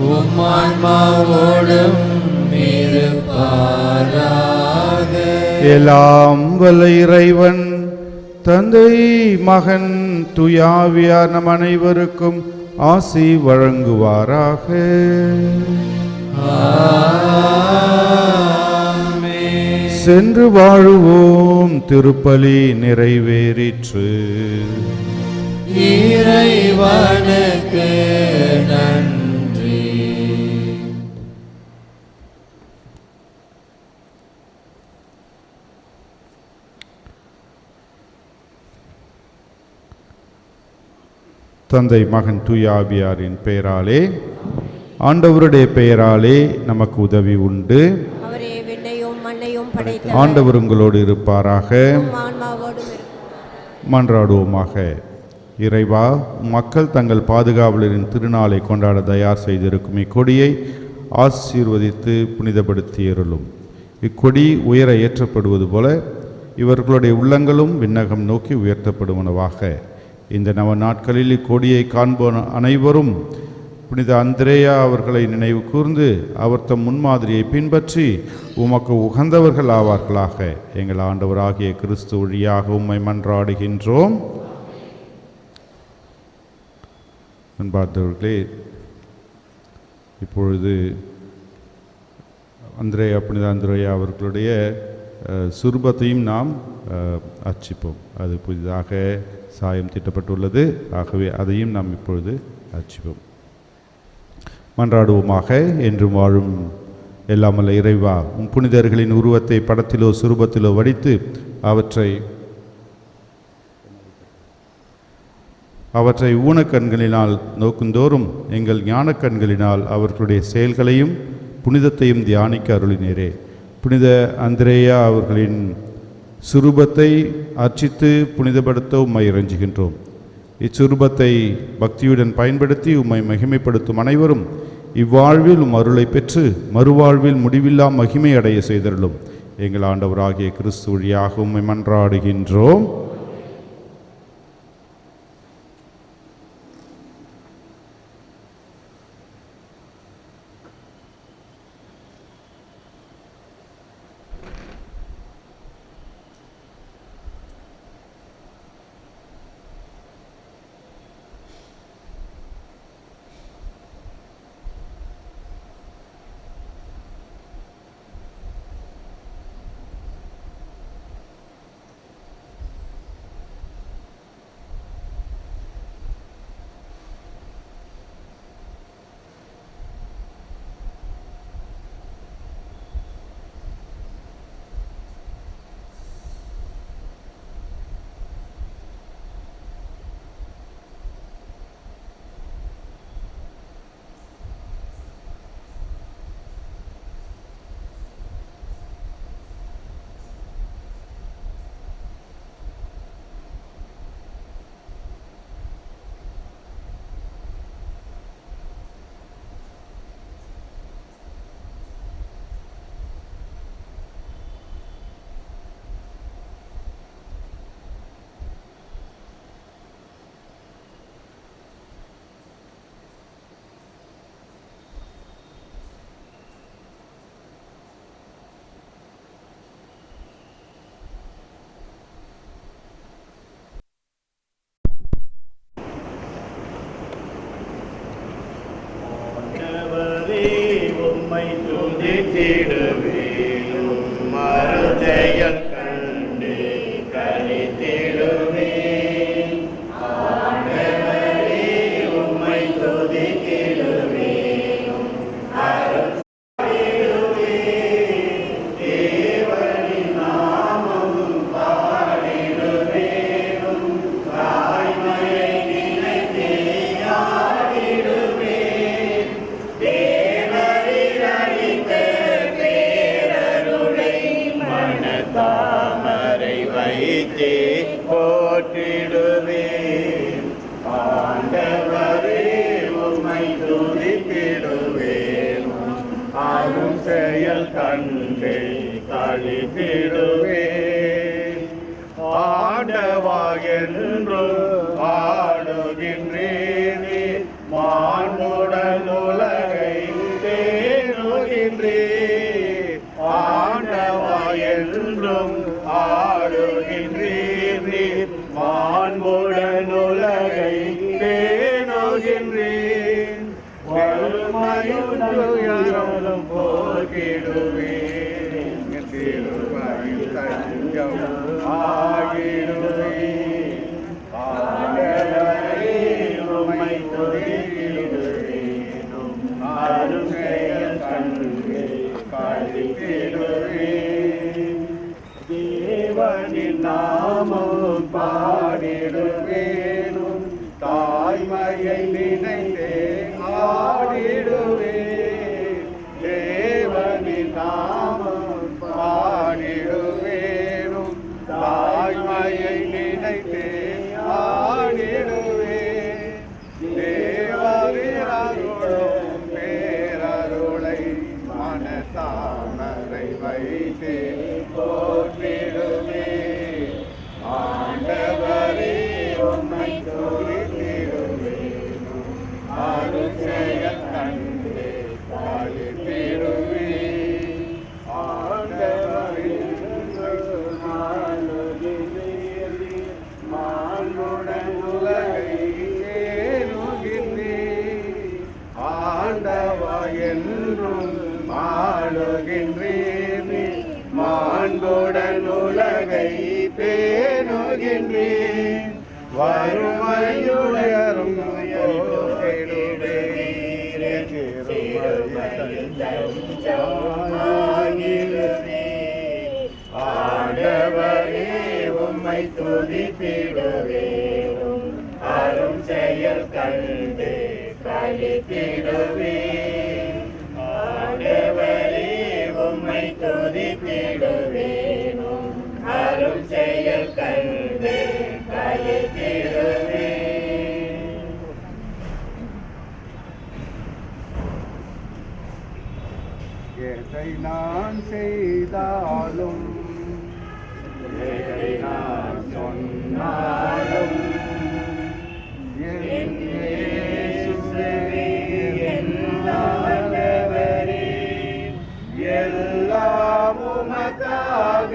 உம் ஆன்மாவோடும் இருப்பாராக. எல்லாம் வல்ல இறைவன் தந்தை மகன் தூயாவியார் நம் அனைவருக்கும் ஆசி வழங்குவாராக. சென்று வாழுவோம். திருப்பலி நிறைவேறிற்று. இறைவனுக்கு நன்றி. தந்தை மகன் தூயாவியாரின் பெயராலே ஆண்டவருடைய பெயராலே நமக்கு உதவி உண்டு. அவரே விண்ணையும் மண்ணையும் படைத்த ஆண்டவர் உங்களோடு இருப்பாராக. ஆன்மாவோடும் மன்றாடுவோமாக. இறைவா, மக்கள் தங்கள் பாதுகாவலரின் திருநாளை கொண்டாட தயார் செய்திருக்கும் இக்கொடியை ஆசீர்வதித்து புனிதப்படுத்தியருளும். இக்கொடி உயர ஏற்றப்படுவது போல இவர்களுடைய உள்ளங்களும் விண்ணகம் நோக்கி உயர்த்தப்படுவனவாக. இந்த நவ நாட்களில் இக்கொடியை காண்போன அனைவரும் புனித அந்திரேயா அவர்களை நினைவு கூர்ந்து அவர் தம் முன்மாதிரியை பின்பற்றி உமக்கு உகந்தவர்கள் ஆவார்களாக. எங்கள் ஆண்டவராகிய கிறிஸ்து வழியாக உம்மை மன்றாடுகின்றோம். அன்பார்ந்தவர்களே, இப்பொழுது புனித அந்திரேயா அவர்களுடைய சுரூபத்தையும் நாம் அர்ச்சிப்போம். அது புதிதாக சாயம் தீட்டப்பட்டுள்ளது. ஆகவே அதையும் நாம் இப்பொழுது அர்ச்சிப்போம். மன்றாடுவோமாக. என்றும் வாழும் எல்லாமல்ல இறைவா, உம் புனிதர்களின் உருவத்தை படத்திலோ சுரூபத்திலோ வடித்து அவற்றை ஊனக்கண்களினால் நோக்குந்தோறும் எங்கள் ஞானக்கண்களினால் அவர்களுடைய செயல்களையும் புனிதத்தையும் தியானிக்க அருளினீரே. புனித அந்திரேயா அவர்களின் சுரூபத்தை அர்ச்சித்து புனிதப்படுத்த உம்மை இறைஞ்சுகின்றோம். இச்சுரூபத்தை பக்தியுடன் பயன்படுத்தி உம்மை மகிமைப்படுத்தும் அனைவரும் இவ்வாழ்வில் உம் அருளை பெற்று மறுவாழ்வில் முடிவில்லா மகிமை அடைய செய்தருளும். எங்கள் ஆண்டவராகிய கிறிஸ்து வழியாக உம்மை மன்றாடுகின்றோம். தேவரீர் அளித்த வைத்தே போற்றிடுவேன். ஆண்டவரே உம்மை துதித்திடுவேன். அரும் செயல் கண்டே களித்திடுவேன். ஆண்டவா என்றும் ஆடுகின்றேனே, மானுடன் உலகை தேடுகின்றேன். ஆண்டவா என்றும் ஆடுகின்றேனே, மானுடன் உலகை தேடுகின்றேன். வறுமையுடன் போக்கிடுவேன். திருமையில் தஞ்சம் ஆகிடுவேன். ஆண்டவரே உம்மை துதித்திடுவேன். அரும் செயல் கண்டு களித்திடுவேன். தேவனின் நாமம் பாடிடுவேனும், தாய்மையை நினைத்தே ஆடிடுவேன். தேவனின் நாமம் பாடிடுவேனும், தாய்மையை நினைத்தே ஆடிடுவேன். தேவரின் பேரருளை மனத்தாமரை வைத்தே போற்றிடுவேன். ஆண்டவரே உம்மை துதித்திடுவேன். அரும் செயல் கண்டே களித்திடுவேன். ஆண்டவரே மானுடன் உலகை தேடுகின்றேன். ஆண்டவா என்றும் ஆளுகின்றேன். மாண்புடன் உலகை பேணுகின்றேன். வறுமையுயரும் ஆண்டவரே உம்மை துதித்திடுவேன். அரும் செயல் கண்டு களித்திடுவேன். ஆண்டவரே உம்மை துதித்திடுவேன். அரும் செயல் கண்டு களித்திடுவேன். எதை நான் செய்தாலும், எதை நான் சொன்னாலும், என் இயேசுவே என் ஆண்டவரே, எல்லாம் உமக்காக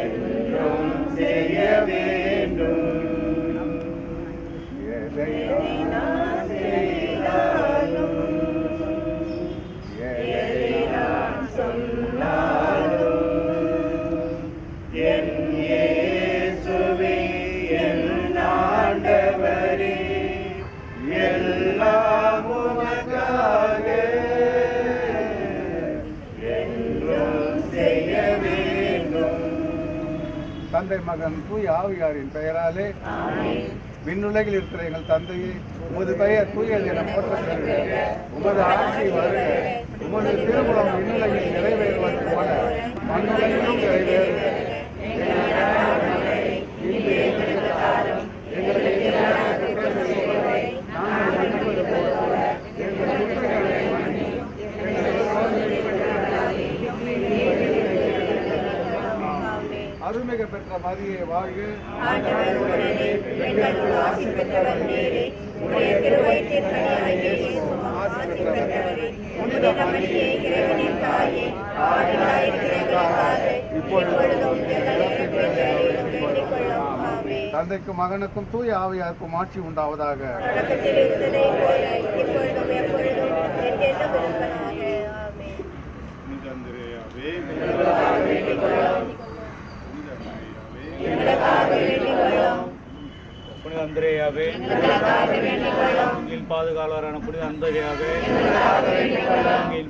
என்றும் செய்ய வேண்டும். எதை நான் செய்தாலும், எதை நான் சொன்னாலும், என் இயேசுவே என் ஆண்டவரே, எல்லாம் உமக்காக என்றும் செய்ய வேண்டும். தந்தை மகன் தூய் ஆவியாரின் பெயராலே விண்ணுலகில் இருக்கிற எங்கள் தந்தையே, உமது பெயர் தூயது என போற்றப்படுக. உமது ஆட்சி வருக. உமது திருமணம் விண்ணுலகில் நிறைவேறுவது போல மண்ணுலகிலும் நிறைவேறுக. இன்று எங்களுக்கு தாரும். எங்களுக்கு எதிரான குற்றங்களை செய்வோரை நாங்கள் மன்னிப்பது போல எங்கள் குற்றங்களை மன்னியும். எங்களை சோதனையில் விடாதேயும். அருள்மிகு பெற்ற மரியே வாழ்க. தந்தைக்கும் மகனுக்கும் தூய ஆவியாருக்கும் ஆட்சி உண்டாவதாக. புனித அந்திரேயாவே, பாதுகாவலரான புனித அந்திரேயாவே,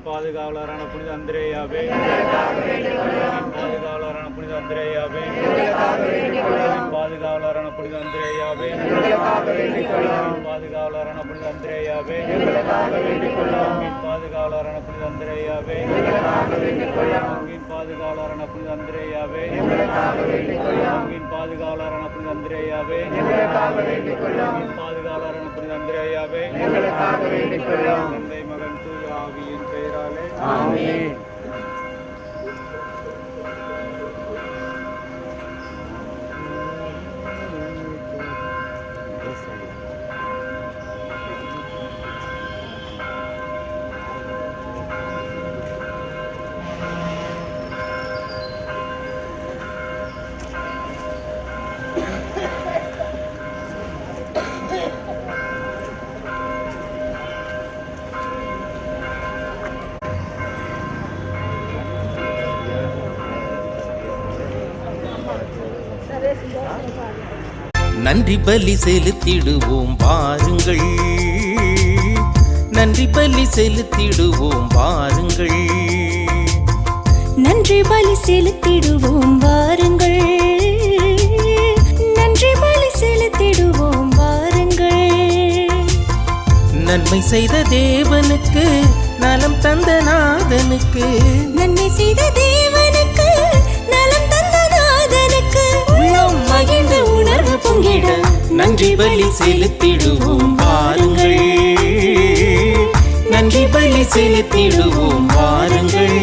பாதுகாவலரான புனித அந்திரேயாவே, பாதுகாவலரான புனித அந்திரேயாவே, பாதுகாவலரான புனித அந்திரேயா, அந்திரேயாவே எங்களுக்காக வேண்டிக் கொள்ளும். பாதுகாவலரான புனித அந்திரேயாவே எங்களுக்காக வேண்டிக் கொள்ளும். பாதுகாவலரான புனித அந்திரேயாவே எங்களுக்காக வேண்டிக் கொள்ளும். பாதுகாவலரான புனித அந்திரேயாவே எங்களுக்காக வேண்டிக் கொள்ளும். பாதுகாவலரான புனித அந்திரேயாவே எங்களுக்காக வேண்டிக் கொள்ளும். பாதுகாவலரான புனித அந்திரேயாவே எங்களுக்காக வேண்டிக் கொள்ளும். தந்தை மகன் தூய ஆவியின் பெயராலே ஆமென். நன்றி பலி செலுத்திடுவோம் வாருங்கள், நன்றி பலி செலுத்திடுவோம் வாருங்கள், நன்றி பலி செலுத்திடுவோம் வாருங்கள், நன்றி பலி செலுத்திடுவோம் வாருங்கள். நன்மை செய்த தேவனுக்கு நலம் தந்த நாதனுக்கு, நன்மை செய்த தேவனுக்கு நலம் தந்த நாதனுக்கு உள்ளம் மகிழ்ந்த உணர்வு பொங்கிட நன்றி பலி செலுத்திடுவோம் வாருங்கள், நன்றி பலி செலுத்திடுவோம் வாருங்கள்.